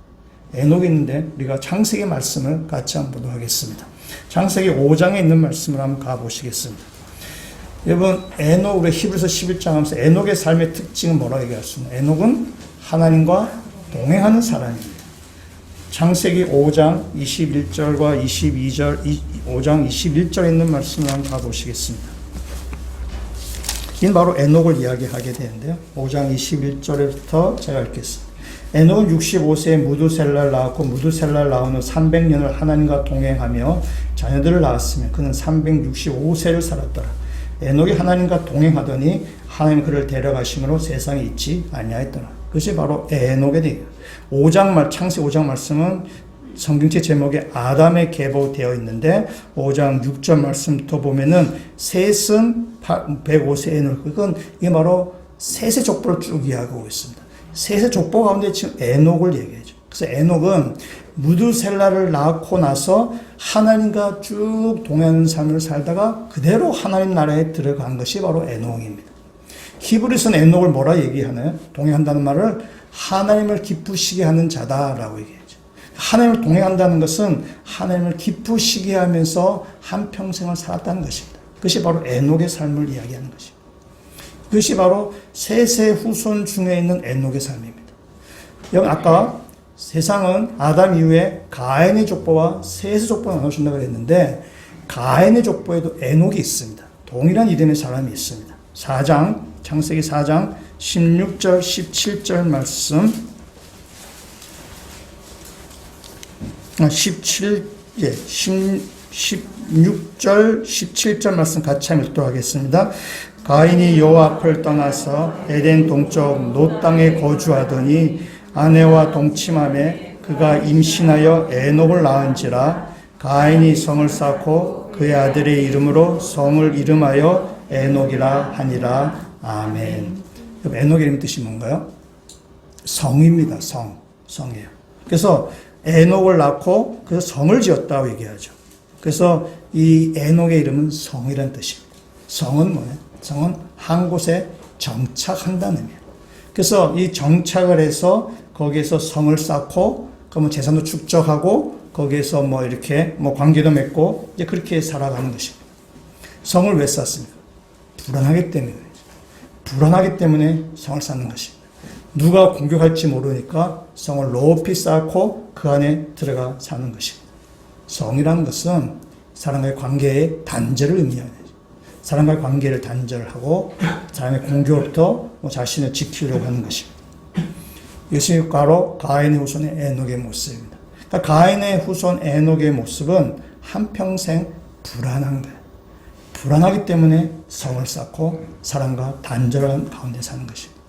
에녹이 있는데 우리가 창세기 말씀을 같이 한번 보도록 하겠습니다. 창세기 5장에 있는 말씀을 한번 가보시겠습니다. 여러분 에녹 우리 히브리서 11장 하면서 에녹의 삶의 특징은 뭐라고 얘기할 수 있나요? 에녹은 하나님과 동행하는 사람입니다. 창세기 5장 21절과 22절 5장 21절에 있는 말씀을 한번 가보시겠습니다. 이는 바로 에녹을 이야기하게 되는데요. 5장 21절부터 제가 읽겠습니다. 에녹은 65세에 무두셀라를 낳았고 무두셀라를 낳은 후 300년을 하나님과 동행하며 자녀들을 낳았으며 그는 365세를 살았더라. 에녹이 하나님과 동행하더니 하나님 그를 데려가심으로 세상에 있지 아니하였더라. 그것이 바로 에녹에 대해 5장 창세기 5장 말씀은 성경책 제목에 아담에 계보되어 있는데 5장 6절 말씀부터 보면은 셋은 105세 에녹 그건 이게 바로 셋의 족보를 쭉 이야기하고 있습니다. 셋의 족보 가운데 지금 에녹을 얘기하죠. 그래서 에녹은 무두셀라를 낳고 나서 하나님과 쭉 동행하는 삶을 살다가 그대로 하나님 나라에 들어간 것이 바로 에녹입니다. 히브리서는 에녹을 뭐라 얘기하나요? 동행한다는 말을 하나님을 기쁘시게 하는 자다라고 얘기해요. 하나님을 동행한다는 것은 하나님을 기쁘시게 하면서 한평생을 살았다는 것입니다. 그것이 바로 에녹의 삶을 이야기하는 것입니다. 그것이 바로 셋의 후손 중에 있는 에녹의 삶입니다. 여기 아까 세상은 아담 이후에 가인의 족보와 셋의 족보가 나눠진다고 했는데 가인의 족보에도 에녹이 있습니다. 동일한 이름의 사람이 있습니다. 창세기 4장 16절 17절 말씀 16절, 17절 말씀 같이 한번 읽도록 하겠습니다. 가인이 여호와 앞을 떠나서 에덴 동쪽 노 땅에 거주하더니 아내와 동침하매 그가 임신하여 에녹을 낳은지라 가인이 성을 쌓고 그의 아들의 이름으로 성을 이름하여 에녹이라 하니라. 아멘. 에녹의 이름 뜻이 뭔가요? 성입니다. 성이에요. 그래서 에녹을 낳고 그래서 성을 지었다고 얘기하죠. 그래서 이 에녹의 이름은 성이라는 뜻입니다. 성은 뭐예요? 성은 한 곳에 정착한다는 의미예요. 그래서 이 정착을 해서 거기에서 성을 쌓고 그러면 재산도 축적하고 거기에서 뭐 이렇게 뭐 관계도 맺고 이제 그렇게 살아가는 것입니다. 성을 왜 쌓습니까? 불안하기 때문에 불안하기 때문에 성을 쌓는 것입니다. 누가 공격할지 모르니까 성을 높이 쌓고 그 안에 들어가 사는 것입니다. 성이라는 것은 사람과의 관계의 단절을 의미하는 거죠. 사람과의 관계를 단절하고 사람의 공교로부터 자신을 지키려고 하는 것입니다. 이것이 바로 가인의 후손의 에녹의 모습입니다. 그러니까 가인의 후손 에녹의 모습은 한평생 불안한 거예요. 불안하기 때문에 성을 쌓고 사람과 단절한 가운데 사는 것입니다.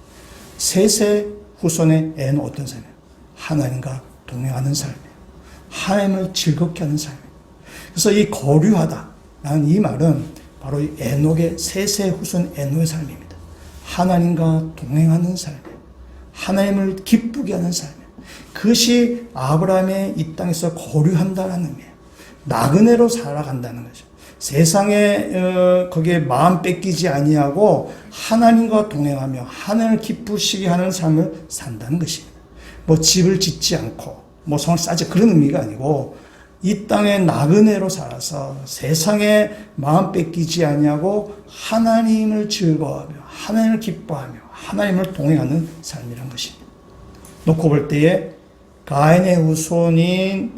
셋의 후손의 에녹 어떤 삶이에요? 하나님과 동행하는 삶이에요. 하나님을 즐겁게 하는 삶이에요. 그래서 이 거류하다라는 이 말은 바로 이 에녹의 셋의 후손 에녹의 삶입니다. 하나님과 동행하는 삶이에요. 하나님을 기쁘게 하는 삶이에요. 그것이 아브라함의 이 땅에서 거류한다는 의미예요. 나그네로 살아간다는 거죠. 세상에 거기에 마음 뺏기지 아니하고 하나님과 동행하며 하나님을 기쁘시게 하는 삶을 산다는 것입니다. 뭐 집을 짓지 않고 뭐 성을 쌓지 그런 의미가 아니고 이 땅에 나그네로 살아서 세상에 마음 뺏기지 아니하고 하나님을 즐거워하며 하나님을 기뻐하며 하나님을 동행하는 삶이란 것입니다. 놓고 볼 때에 가인의 후손인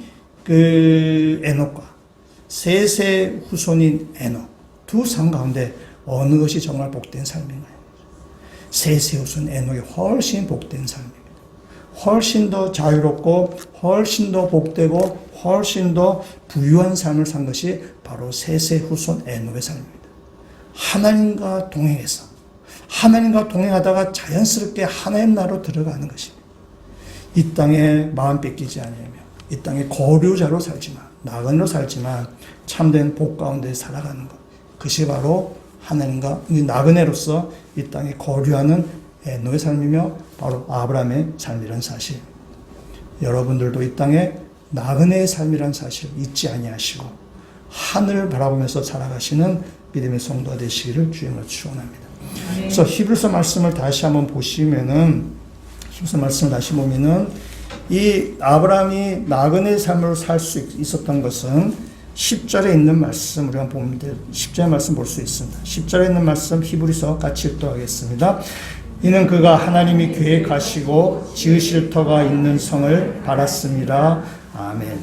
그 에녹과 셋의 후손인 에녹 두 삶 가운데 어느 것이 정말 복된 삶인가요? 셋의 후손 에녹이 훨씬 복된 삶입니다. 훨씬 더 자유롭고 훨씬 더 복되고 훨씬 더 부유한 삶을 산 것이 바로 셋의 후손 에녹의 삶입니다. 하나님과 동행해서 하나님과 동행하다가 자연스럽게 하나님 나라로 들어가는 것입니다. 이 땅에 마음 뺏기지 않으며 이 땅에 거류자로 살지만 나그네로 살지만 참된 복 가운데 살아가는 것. 그것이 바로 하나님과 나그네로서 이 땅에 거류하는 에녹의 삶이며 바로 아브라함의 삶이라는 사실. 여러분들도 이 땅에 나그네의 삶이라는 사실 잊지 아니하시고 하늘을 바라보면서 살아가시는 믿음의 성도가 되시기를 주님으로 축원합니다. 그래서 히브리서 말씀을 다시 한번 보시면은 히브리서 말씀을 다시 보면은 이 아브라함이 나그네의 삶으로 살 수 있었던 것은 10절에 있는 말씀 우리가 보면 10절의 말씀 볼 수 있습니다. 10절에 있는 말씀 히브리서 같이 읽도록 하겠습니다. 이는 그가 하나님이 계획하시고 지으실 터가 있는 성을 바랐습니다. 아멘.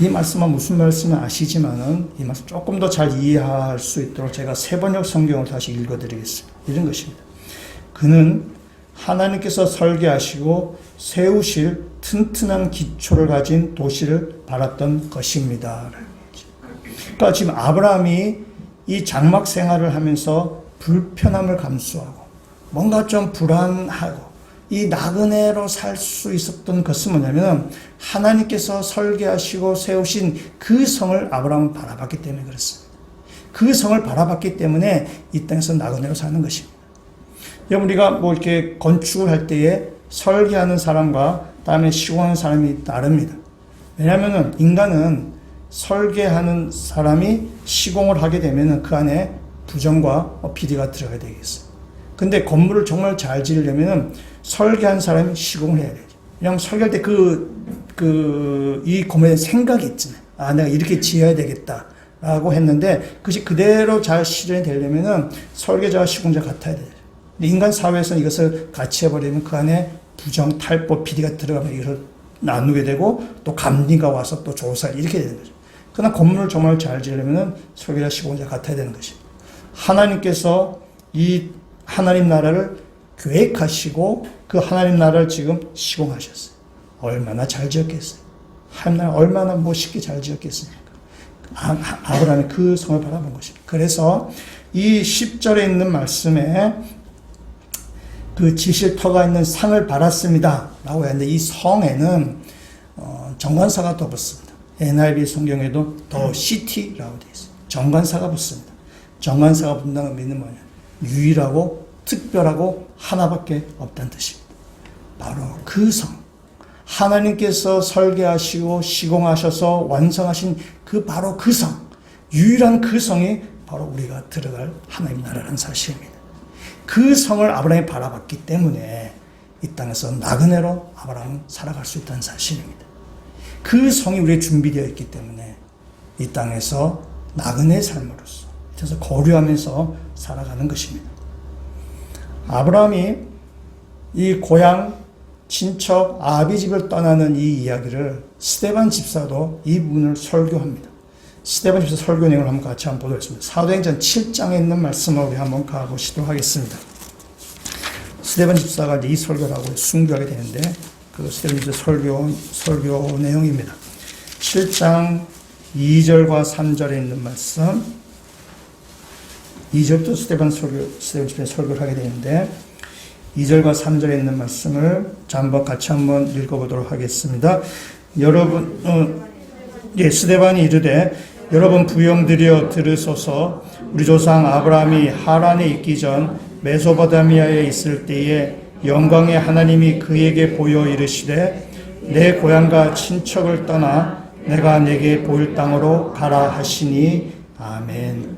이 말씀은 무슨 말씀을 아시지만은 이 말씀 조금 더 잘 이해할 수 있도록 제가 세번역 성경을 다시 읽어드리겠습니다. 이런 것입니다. 그는 하나님께서 설계하시고 세우실 튼튼한 기초를 가진 도시를 바랐던 것입니다. 그러니까 지금 아브라함이 이 장막 생활을 하면서 불편함을 감수하고 뭔가 좀 불안하고 이 나그네로 살 수 있었던 것은 뭐냐면 하나님께서 설계하시고 세우신 그 성을 아브라함은 바라봤기 때문에 그렇습니다. 그 성을 바라봤기 때문에 이 땅에서 나그네로 사는 것입니다. 여러분 우리가 뭐 이렇게 건축을 할 때에 설계하는 사람과 다음에 시공하는 사람이 다릅니다. 왜냐하면 인간은 설계하는 사람이 시공을 하게 되면 그 안에 부정과 비리가 들어가야 되겠어요. 근데 건물을 정말 잘 지으려면 설계한 사람이 시공을 해야 되죠. 왜냐하면 설계할 때 이 건물에 생각이 있잖아요. 아, 내가 이렇게 지어야 되겠다라고 했는데 그것이 그대로 잘 실현이 되려면 설계자와 시공자가 같아야 되죠. 근데 인간 사회에서는 이것을 같이 해버리면 그 안에 부정, 탈법, 비리가 들어가면 이것을 나누게 되고 또 감리가 와서 또 조사 이렇게 되는 거죠. 그러나 건물을 정말 잘 지으려면 설계자, 시공자가 같아야 되는 것입니다. 하나님께서 이 하나님 나라를 계획하시고 그 하나님 나라를 지금 시공하셨어요. 얼마나 잘 지었겠어요. 하나님 나라 얼마나 멋있게 잘 지었겠습니까. 아브라함이 그 성을 바라본 것입니다. 그래서 이 10절에 있는 말씀에 그 지실 터가 있는 상을 바랐습니다 라고 했는데 이 성에는 정관사가 더 붙습니다. NIV 성경에도 더 시티라고 되어 있어요. 정관사가 붙습니다. 정관사가 붙는다는 의미는 뭐냐? 유일하고 특별하고 하나밖에 없다는 뜻입니다. 바로 그 성, 하나님께서 설계하시고 시공하셔서 완성하신 그 바로 그 성, 유일한 그 성이 바로 우리가 들어갈 하나님 나라라는 사실입니다. 그 성을 아브라함이 바라봤기 때문에 이 땅에서 나그네로 아브라함은 살아갈 수 있다는 사실입니다. 그 성이 우리에 준비되어 있기 때문에 이 땅에서 나그네의 삶으로서 그래서 거류하면서 살아가는 것입니다. 아브라함이 이 고향, 친척, 아비 집을 떠나는 이 이야기를 스데반 집사도 이 부분을 설교합니다. 스데반 집사 설교 내용을 한번 같이 한번 보도록 하겠습니다. 사도행전 7장에 있는 말씀을 우리 한번 가보시도록 하겠습니다. 스데반 집사가 이제 이 설교를 하고 순교하게 되는데 그 스데반 집사 설교 내용입니다. 7장 2절과 3절에 있는 말씀, 2절부터 스데반 집사의 설교를 하게 되는데 2절과 3절에 있는 말씀을 한번 같이 한번 읽어보도록 하겠습니다. 여러분, 스데반이 이르되 여러분 부형들이여 들으소서. 우리 조상 아브라함이 하란에 있기 전 메소포타미아에 있을 때에 영광의 하나님이 그에게 보여 이르시되 내 고향과 친척을 떠나 내가 내게 보일 땅으로 가라 하시니 아멘.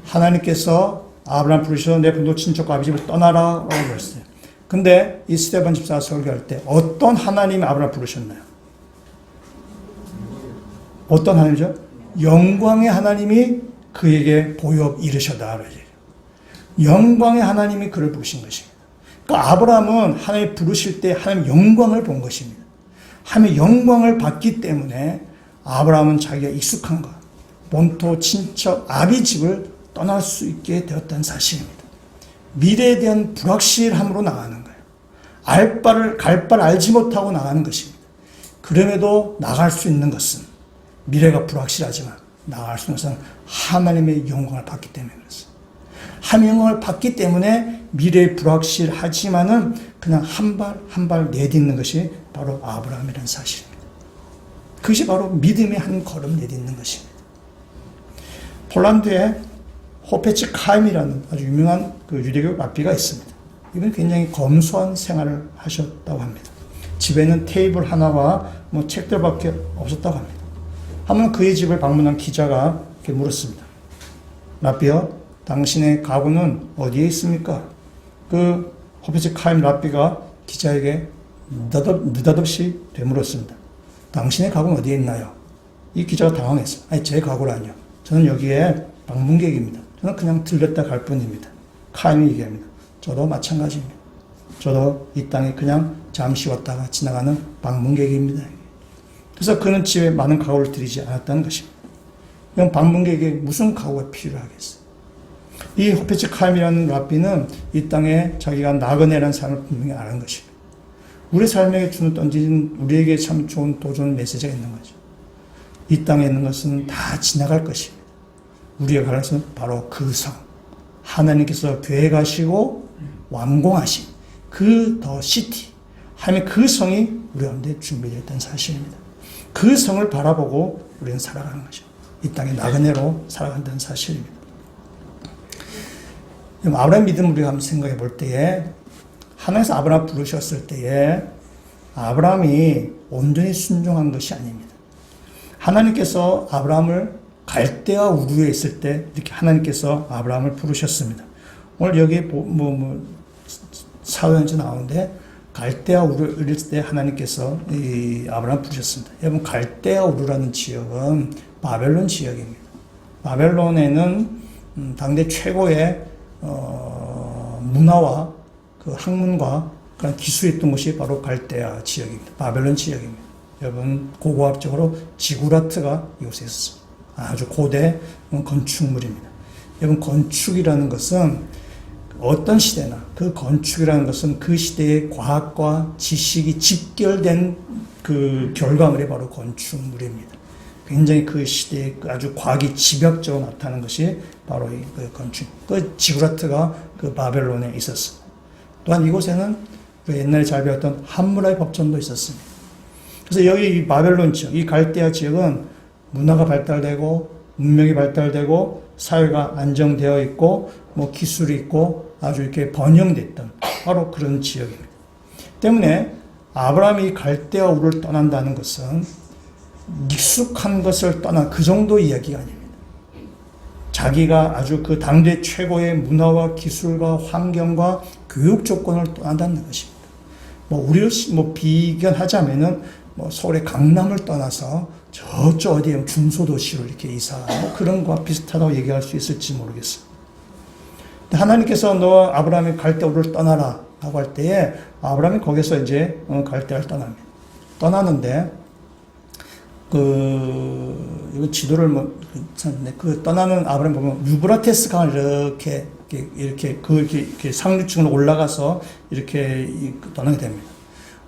하나님께서 아브라함 부르셔서 내 본토 친척과 아비 집을 떠나라고 그랬어요. 근데 이 스데반 집사가 설교할 때 어떤 하나님이 아브라함 부르셨나요? 어떤 하나님이죠? 영광의 하나님이 그에게 보여 이르셨다. 영광의 하나님이 그를 부르신 것입니다. 그러니까 아브라함은 하나님 부르실 때 하나님의 영광을 본 것입니다. 하나님의 영광을 봤기 때문에 아브라함은 자기가 익숙한 것, 본토, 친척, 아비 집을 떠날 수 있게 되었다는 사실입니다. 미래에 대한 불확실함으로 나가는 거예요. 갈 바를 알지 못하고 나가는 것입니다. 그럼에도 나갈 수 있는 것은 미래가 불확실하지만 나갈 수 있는 것은 하나님의 영광을 받기 때문에 그렇습니다. 하나님의 영광을 받기 때문에 미래에 불확실하지만은 그냥 한 발 내딛는 것이 바로 아브라함이라는 사실입니다. 그것이 바로 믿음의 한 걸음 내딛는 것입니다. 폴란드에 호페치 카임이라는 아주 유명한 그 유대교 랍비가 있습니다. 이분이 굉장히 검소한 생활을 하셨다고 합니다. 집에는 테이블 하나와 뭐 책들밖에 없었다고 합니다. 한번 그의 집을 방문한 기자가 이렇게 물었습니다. 랍비여, 당신의 가구는 어디에 있습니까? 그 호페치 카임 랍비가 기자에게 느닷없이 되물었습니다. 당신의 가구는 어디에 있나요? 이 기자가 당황했어요. 아니, 제 가구라뇨. 저는 여기에 방문객입니다. 저는 그냥 들렸다 갈 뿐입니다. 카임이 얘기합니다. 저도 마찬가지입니다. 저도 이 땅에 그냥 잠시 왔다가 지나가는 방문객입니다. 그래서 그는 집에 많은 가구를 들이지 않았다는 것입니다. 그럼 방문객에게 무슨 가구가 필요하겠어요? 이 호페치 카임이라는 랍비는 이 땅에 자기가 나그네라는 삶을 분명히 아는 것입니다. 우리 삶에게 던지는 우리에게 참 좋은 도전 메시지가 있는 거죠. 이 땅에 있는 것은 다 지나갈 것입니다. 우리가 가는 것은 바로 그 성, 하나님께서 계획하시고 완공하신 그 더 시티, 하나님의 그 성이 우리 가운데 준비되어 있다는 사실입니다. 그 성을 바라보고 우리는 살아가는 거죠. 이 땅에 나그네로 살아간다는 사실입니다. 아브라함 믿음을 우리가 한번 생각해 볼 때에 하나님께서 아브라함 부르셨을 때에 아브라함이 온전히 순종한 것이 아닙니다. 하나님께서 아브라함을 갈대아 우르에 있을 때 이렇게 하나님께서 아브라함을 부르셨습니다. 오늘 여기 사도행전 나오는데 갈대아 우르에 있을 때 하나님께서 이 아브라함 부르셨습니다. 여러분 갈대아 우르라는 지역은 바벨론 지역입니다. 바벨론에는 당대 최고의 문화와 그 학문과 그런 기술이 있던 곳이 바로 갈대아 지역입니다. 바벨론 지역입니다. 여러분 고고학적으로 지구라트가 이곳에 있었습니다. 아주 고대 건축물입니다. 여러분 건축이라는 것은 어떤 시대나 그 건축이라는 것은 그 시대의 과학과 지식이 집결된 그 결과물이 바로 건축물입니다. 굉장히 그 시대에 아주 과학이 집약적으로 나타나는 것이 바로 이 건축. 그 지구라트가 그 바벨론에 있었습니다. 또한 이곳에는 그 옛날에 잘 배웠던 함무라비 법전도 있었습니다. 그래서 여기 이 바벨론 지역, 이 갈대아 지역은 문화가 발달되고 문명이 발달되고 사회가 안정되어 있고 뭐 기술이 있고 아주 이렇게 번영됐던 바로 그런 지역입니다. 때문에 아브라함이 갈대아 우르를 떠난다는 것은 익숙한 것을 떠난 그 정도 이야기가 아닙니다. 자기가 아주 그 당대 최고의 문화와 기술과 환경과 교육 조건을 떠난다는 것입니다. 우리를 비견하자면은 서울의 강남을 떠나서 저쪽 어디에 중소도시로 이렇게 이사하고 그런 것과 비슷하다고 얘기할 수 있을지 모르겠어요. 하나님께서 너 아브라함이 갈대아 우르를 떠나라 라고 할 때에 아브라함이 거기서 이제 갈대아를 떠납니다. 떠나는데 이거 지도를 찾는데, 떠나는 아브라함 보면 유브라테스 강을 이렇게 상류층으로 올라가서 이렇게 떠나게 됩니다.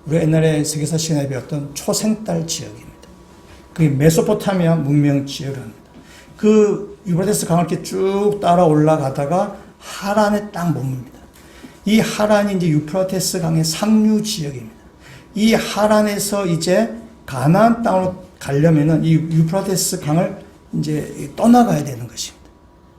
우리가 옛날에 세계사 시간에 배웠던 초생딸 지역입니다. 그게 메소포타미아 문명 지역입니다. 그 유브라테스 강을 이렇게 쭉 따라 올라가다가 하란에 딱 머뭅니다. 이 하란이 이제 유프라테스 강의 상류 지역입니다. 이 하란에서 이제 가나안 땅으로 가려면은 이 유프라테스 강을 이제 떠나가야 되는 것입니다.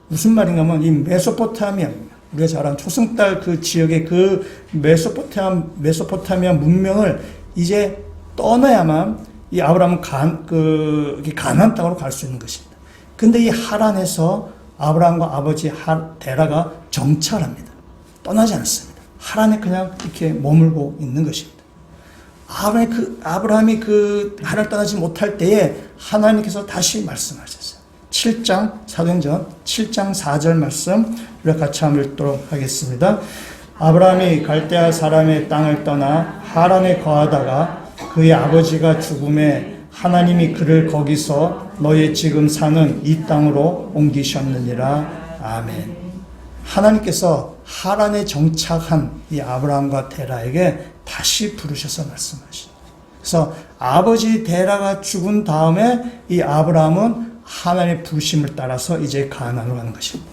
무슨 말인가 하면 이 메소포타미아, 우리가 잘 아는 초승달 그 지역의 그 메소포타미아 문명을 이제 떠나야만 이 아브라함은 가나안 땅으로 갈 수 있는 것입니다. 근데 이 하란에서 아브라함과 아버지 데라가 정착을 합니다. 떠나지 않습니다. 하란에 그냥 이렇게 머물고 있는 것입니다. 아브라함이 하란을 떠나지 못할 때에 하나님께서 다시 말씀하셨어요. 7장, 사도행전 7장 4절 말씀, 우리가 같이 한번 읽도록 하겠습니다. 아브라함이 갈대아 사람의 땅을 떠나 하란에 거하다가 그의 아버지가 죽음에 하나님이 그를 거기서 너의 지금 사는 이 땅으로 옮기셨느니라. 아멘. 하나님께서 하란에 정착한 이 아브라함과 데라에게 다시 부르셔서 말씀하십니다. 그래서 아버지 데라가 죽은 다음에 이 아브라함은 하나님의 부르심을 따라서 이제 가나안으로 가는 것입니다.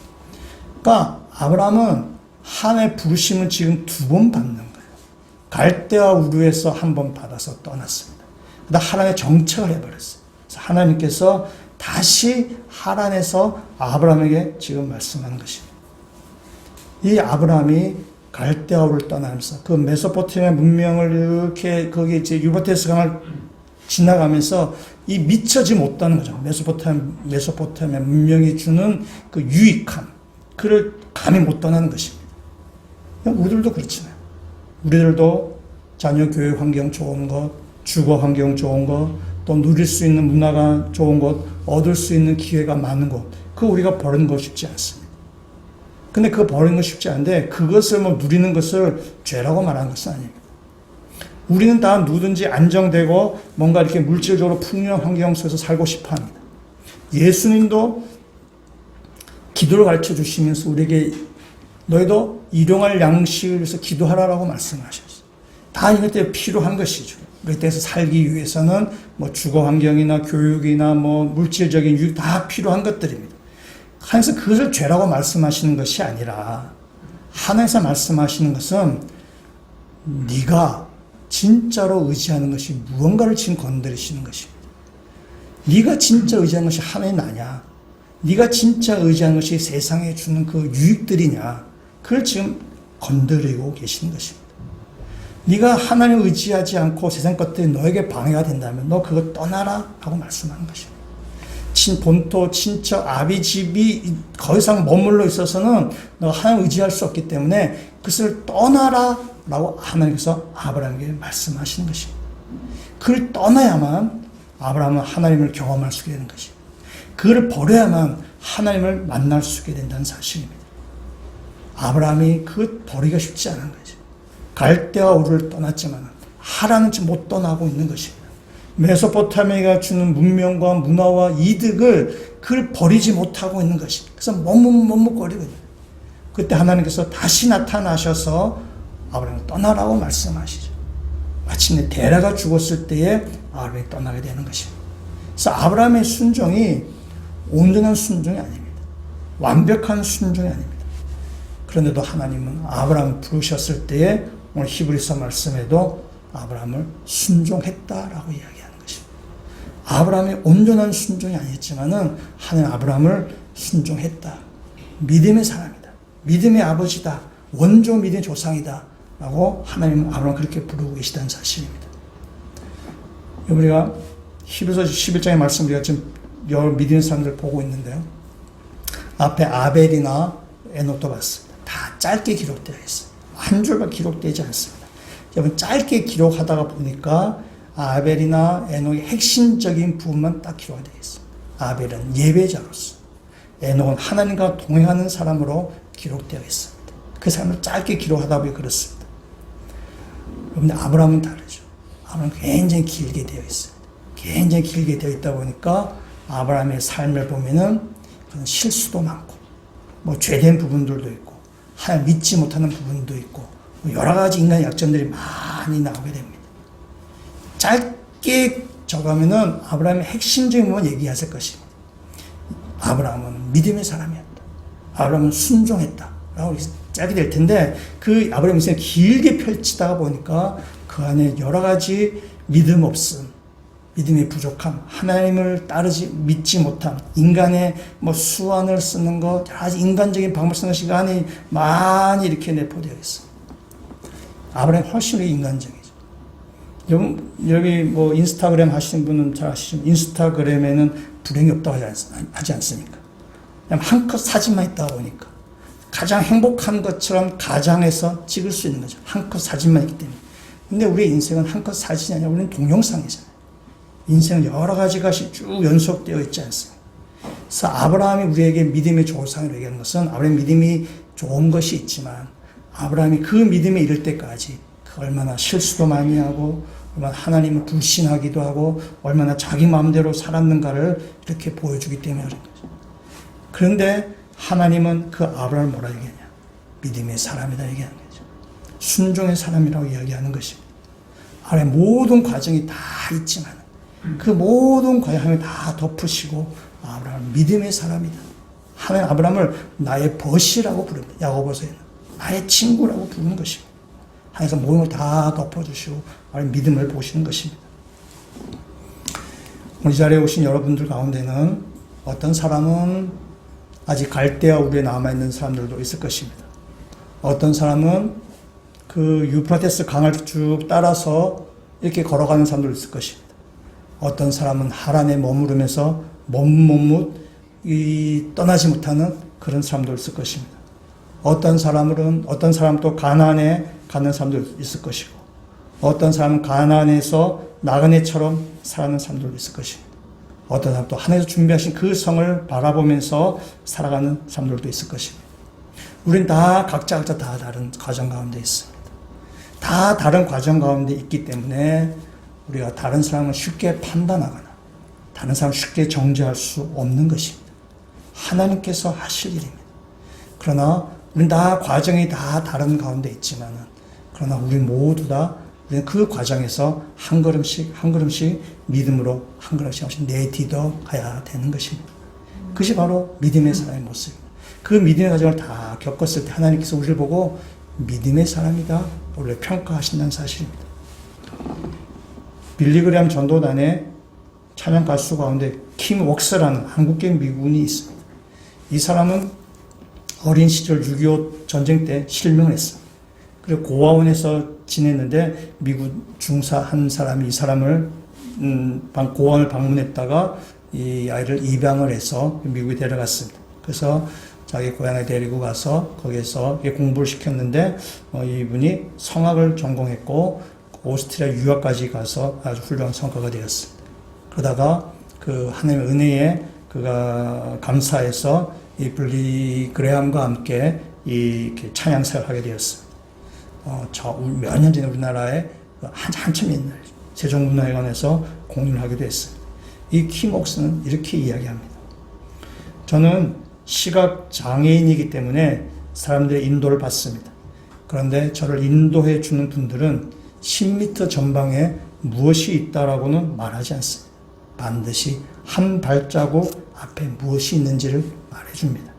그러니까 아브라함은 하나님의 부르심을 지금 2번 받는 거예요. 갈대아 우르에서 1번 받아서 떠났습니다. 그다음 하란에 정착을 해버렸어요. 그래서 하나님께서 다시 하란에서 아브라함에게 지금 말씀하는 것입니다. 이 아브라함이 갈대아우를 떠나면서 그 메소포타미아 문명을 이렇게 거기 이제 유브라테스 강을 지나가면서 이 미쳐지 못하는 거죠. 메소포타미아 문명이 주는 그 유익함, 그를 감히 못 떠나는 것입니다. 우리들도 그렇잖아요. 우리들도 자녀 교육 환경 좋은 것, 주거 환경 좋은 것, 또 누릴 수 있는 문화가 좋은 것, 얻을 수 있는 기회가 많은 것, 그거 우리가 버리는 거 쉽지 않습니다. 근데 그거 버리는 거 쉽지 않은데 그것을 누리는 것을 죄라고 말하는 것은 아닙니다. 우리는 다 누구든지 안정되고 뭔가 이렇게 물질적으로 풍요한 환경 속에서 살고 싶어 합니다. 예수님도 기도를 가르쳐 주시면서 우리에게 너희도 일용할 양식을 위해서 기도하라라고 말씀하셨어요. 다 이것 필요한 것이죠. 우리 때에서 살기 위해서는 주거 환경이나 교육이나 물질적인 유익 다 필요한 것들입니다. 하나님께서 그것을 죄라고 말씀하시는 것이 아니라 하나님께서 말씀하시는 것은 네가 진짜로 의지하는 것이 무언가를 지금 건드리시는 것입니다. 네가 진짜 의지하는 것이 하나님 나냐? 네가 진짜 의지하는 것이 세상에 주는 그 유익들이냐? 그걸 지금 건드리고 계시는 것입니다. 네가 하나님 의지하지 않고 세상 것들이 너에게 방해가 된다면 너 그거 떠나라 하고 말씀하는 것입니다. 본토, 친척, 아비 집이 더 이상 머물러 있어서는 너가 하나님 의지할 수 없기 때문에 그것을 떠나라 라고 하나님께서 아브라함에게 말씀하시는 것입니다. 그걸 떠나야만 아브라함은 하나님을 경험할 수 있게 되는 것입니다. 그걸 버려야만 하나님을 만날 수 있게 된다는 사실입니다. 아브라함이 그걸 버리기가 쉽지 않은 거죠. 갈대아 우르를 떠났지만 하란은 지금 못 떠나고 있는 것입니다. 메소포타미아가 주는 문명과 문화와 이득을 그걸 버리지 못하고 있는 것입니다. 그래서 머뭇머뭇거리거든요. 그때 하나님께서 다시 나타나셔서 아브라함을 떠나라고 말씀하시죠. 마침내 데라가 죽었을 때에 아브라함이 떠나게 되는 것입니다. 그래서 아브라함의 순종이 온전한 순종이 아닙니다. 완벽한 순종이 아닙니다. 그런데도 하나님은 아브라함을 부르셨을 때에 오늘 히브리서 말씀에도 아브라함을 순종했다라고 이야기하는 것입니다. 아브라함의 온전한 순종이 아니었지만은 하나님 아브라함을 순종했다. 믿음의 사람이다. 믿음의 아버지다. 원조 믿음의 조상이다. 라고 하나님은 아브라함을 그렇게 부르고 계시다는 사실입니다. 우리가 히브리서 11장의 말씀 우리가 지금 여러 믿음의 사람들 보고 있는데요. 앞에 아벨이나 에녹도 봤습니다. 다 짧게 기록되어 있어요. 한 줄만 기록되지 않습니다. 여러분 짧게 기록하다가 보니까 아벨이나 에녹의 핵심적인 부분만 딱 기록되어 있어요. 아벨은 예배자로서, 에녹은 하나님과 동행하는 사람으로 기록되어 있습니다. 그 사람을 짧게 기록하다 보니 그렇습니다. 그런데 아브라함은 다르죠. 아브라함은 굉장히 길게 되어 있어요. 굉장히 길게 되어 있다 보니까 아브라함의 삶을 보면은 그런 실수도 많고 뭐 죄된 부분들도 있고 하나님 믿지 못하는 부분도 있고 뭐 여러 가지 인간의 약점들이 많이 나오게 됩니다. 짧게 적으면은 아브라함의 핵심적인 부분 얘기하실 것입니다. 아브라함은 믿음의 사람이었다. 아브라함은 순종했다. 라고 짧게 될 텐데 그 아브라함 인생을 길게 펼치다가 보니까 그 안에 여러 가지 믿음 없음, 믿음의 부족함, 하나님을 믿지 못함, 인간의 뭐 수완을 쓰는 것, 여러 가지 인간적인 방법을 쓰는 시간이 많이 이렇게 내포되어 있습니다. 아브라함이 훨씬 인간적이죠. 여기 뭐 인스타그램 하시는 분은 잘 아시지만 인스타그램에는 불행이 없다고 하지 않습니까? 그냥 한컷 사진만 있다 보니까 가장 행복한 것처럼 가장해서 찍을 수 있는 거죠. 한컷 사진만 있기 때문에. 근데 우리의 인생은 한컷 사진이 아니라 우리는 동영상이잖아요. 인생은 여러 가지가 쭉 연속되어 있지 않습니까? 그래서 아브라함이 우리에게 믿음의 조상이라고 얘기하는 것은 아브라함 믿음이 좋은 것이 있지만 아브라함이 그 믿음에 이를 때까지 그 얼마나 실수도 많이 하고 얼마나 하나님을 불신하기도 하고 얼마나 자기 마음대로 살았는가를 이렇게 보여주기 때문에 그런 거죠. 그런데 하나님은 그 아브라함을 뭐라 얘기하냐? 믿음의 사람이다 얘기하는 거죠. 순종의 사람이라고 이야기하는 것입니다. 아브라함의 모든 과정이 다 있지만 그 모든 과정을 다 덮으시고 아브라함은 믿음의 사람이다. 하나님 아브라함을 나의 벗이라고 부릅니다. 야고보서에는 나의 친구라고 부르는 것입니다. 하나님께서 모든 걸 다 덮어주시고 믿음을 보시는 것입니다. 오늘 이 자리에 오신 여러분들 가운데는 어떤 사람은 아직 갈대아 우리에 남아있는 사람들도 있을 것입니다. 어떤 사람은 그 유프라테스 강을 쭉 따라서 이렇게 걸어가는 사람도 있을 것입니다. 어떤 사람은 하란에 머무르면서 머뭇머뭇 떠나지 못하는 그런 사람도 있을 것입니다. 어떤 사람은 또 가나안에 가는 사람도 있을 것이고, 어떤 사람은 가나안에서 나그네처럼 살아가는 사람도 있을 것입니다. 어떤 사람은 또 하나님께서 준비하신 그 성을 바라보면서 살아가는 사람들도 있을 것입니다. 우리는 다 각자 다 다른 과정 가운데 있습니다. 다 다른 과정 가운데 있기 때문에 우리가 다른 사람을 쉽게 판단하거나 다른 사람을 쉽게 정죄할 수 없는 것입니다. 하나님께서 하실 일입니다. 그러나 우리는 다 과정이 다 다른 가운데 있지만은 그러나 우리 모두 다 그 과정에서 한 걸음씩 믿음으로 한 걸음씩 내딛어 가야 되는 것입니다. 그것이 바로 믿음의 사람의 모습입니다. 그 믿음의 과정을 다 겪었을 때 하나님께서 우리를 보고 믿음의 사람이다 우리를 평가하신다는 사실입니다. 빌리그램 전도단의 찬양 가수 가운데 킴 웍스라는 한국계 미군이 있습니다. 이 사람은 어린 시절 6.25 전쟁 때 실명을 했습니다. 그리고 고아원에서 지냈는데 미국 중사 한 사람이 이 사람을 고아원을 방문했다가 이 아이를 입양을 해서 미국에 데려갔습니다. 그래서 자기 고향에 데리고 가서 거기에서 공부를 시켰는데 이분이 성악을 전공했고 오스트리아 유학까지 가서 아주 훌륭한 성과가 되었습니다. 그러다가 그 하나님의 은혜에 그가 감사해서 이 빌리 그레함과 함께 이렇게 찬양사를 하게 되었습니다. 몇 년 전에 우리나라에 한참 옛날 세종문화회관에서 공연을 하기도 했습니다. 이 키목스는 이렇게 이야기합니다. 저는 시각 장애인이기 때문에 사람들의 인도를 받습니다. 그런데 저를 인도해 주는 분들은 10m 전방에 무엇이 있다라고는 말하지 않습니다. 반드시 한 발자국 앞에 무엇이 있는지를 말해줍니다.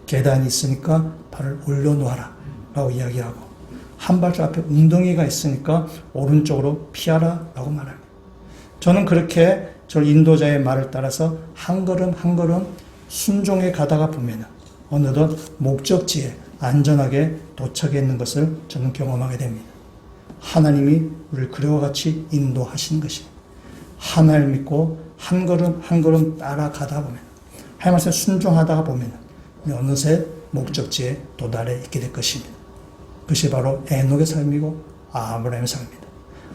계단이 있으니까 발을 올려놓아라 라고 이야기하고 한 발짝 앞에 웅덩이가 있으니까 오른쪽으로 피하라 라고 말합니다. 저는 그렇게 저 인도자의 말을 따라서 한 걸음 순종해 가다가 보면 어느덧 목적지에 안전하게 도착했는 것을 저는 경험하게 됩니다. 하나님이 우리를 그와 같이 인도하시는 것입니다. 하나님을 믿고 한 걸음 따라가다 보면 하나님 말씀에 순종하다가 보면 어느새 목적지에 도달해 있게 될 것입니다. 그것이 바로 에녹의 삶이고 아브라함의 삶입니다.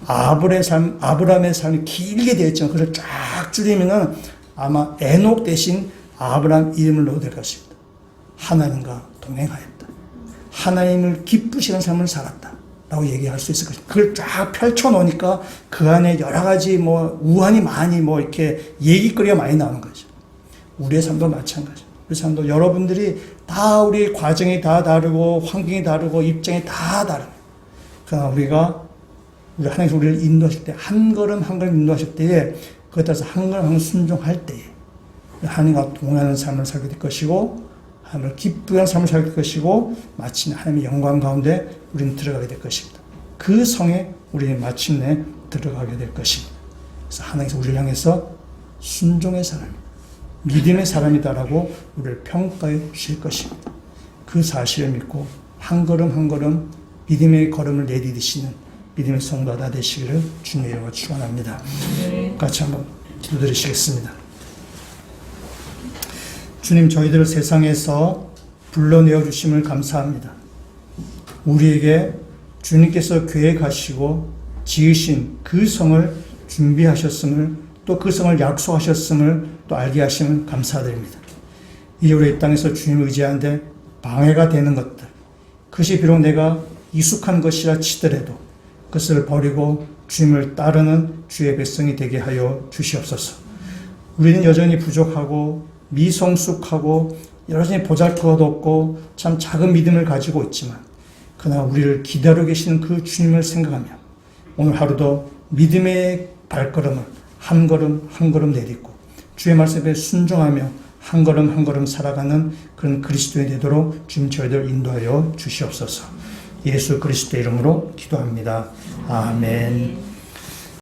아브라함의 삶이 길게 되어 있지만 그걸 쫙 줄이면은 아마 에녹 대신 아브라함 이름을 넣어야 될 것입니다. 하나님과 동행하였다. 하나님을 기쁘시는 삶을 살았다. 라고 얘기할 수 있을 것입니다. 그걸 쫙 펼쳐놓으니까 그 안에 여러 가지 우한이 많이 이렇게 얘기거리가 많이 나오는 거죠. 우리의 삶도 마찬가지입니다. 우리 삶도 여러분들이 다 우리 과정이 다 다르고 환경이 다르고 입장이 다 다릅니다. 그러나 우리 하나님께서 우리를 인도하실 때, 한 걸음 한 걸음 인도하실 때에 그에 따라서 한 걸음 한 걸음 순종할 때에 하나님과 동행하는 삶을 살게 될 것이고 하나님을 기쁘게 삶을 살게 될 것이고 마침내 하나님의 영광 가운데 우리는 들어가게 될 것입니다. 그 성에 우리는 마침내 들어가게 될 것입니다. 그래서 하나님께서 우리를 향해서 순종의 사람, 믿음의 사람이다라고 우리를 평가해 주실 것입니다. 그 사실을 믿고 한 걸음 한 걸음 믿음의 걸음을 내디디시는 믿음의 성도가 되시기를 주님의 이름으로 축원합니다. 같이 한번 기도드리시겠습니다. 주님, 저희들을 세상에서 불러내어 주심을 감사합니다. 우리에게 주님께서 계획하시고 지으신 그 성을 준비하셨음을, 또 그 성을 약속하셨음을 또 알게 하심을 감사드립니다. 이제 우리 이 땅에서 주님을 의지하는데 방해가 되는 것들, 그것이 비록 내가 익숙한 것이라 치더라도 그것을 버리고 주님을 따르는 주의 백성이 되게 하여 주시옵소서. 우리는 여전히 부족하고 미성숙하고 여전히 보잘것도 없고 참 작은 믿음을 가지고 있지만, 그러나 우리를 기다리고 계시는 그 주님을 생각하며 오늘 하루도 믿음의 발걸음을 한 걸음 한 걸음 내딛고 주의 말씀에 순종하며 한 걸음 한 걸음 살아가는 그런 그리스도인이 되도록 주님 저희들 인도하여 주시옵소서. 예수 그리스도의 이름으로 기도합니다. 아멘.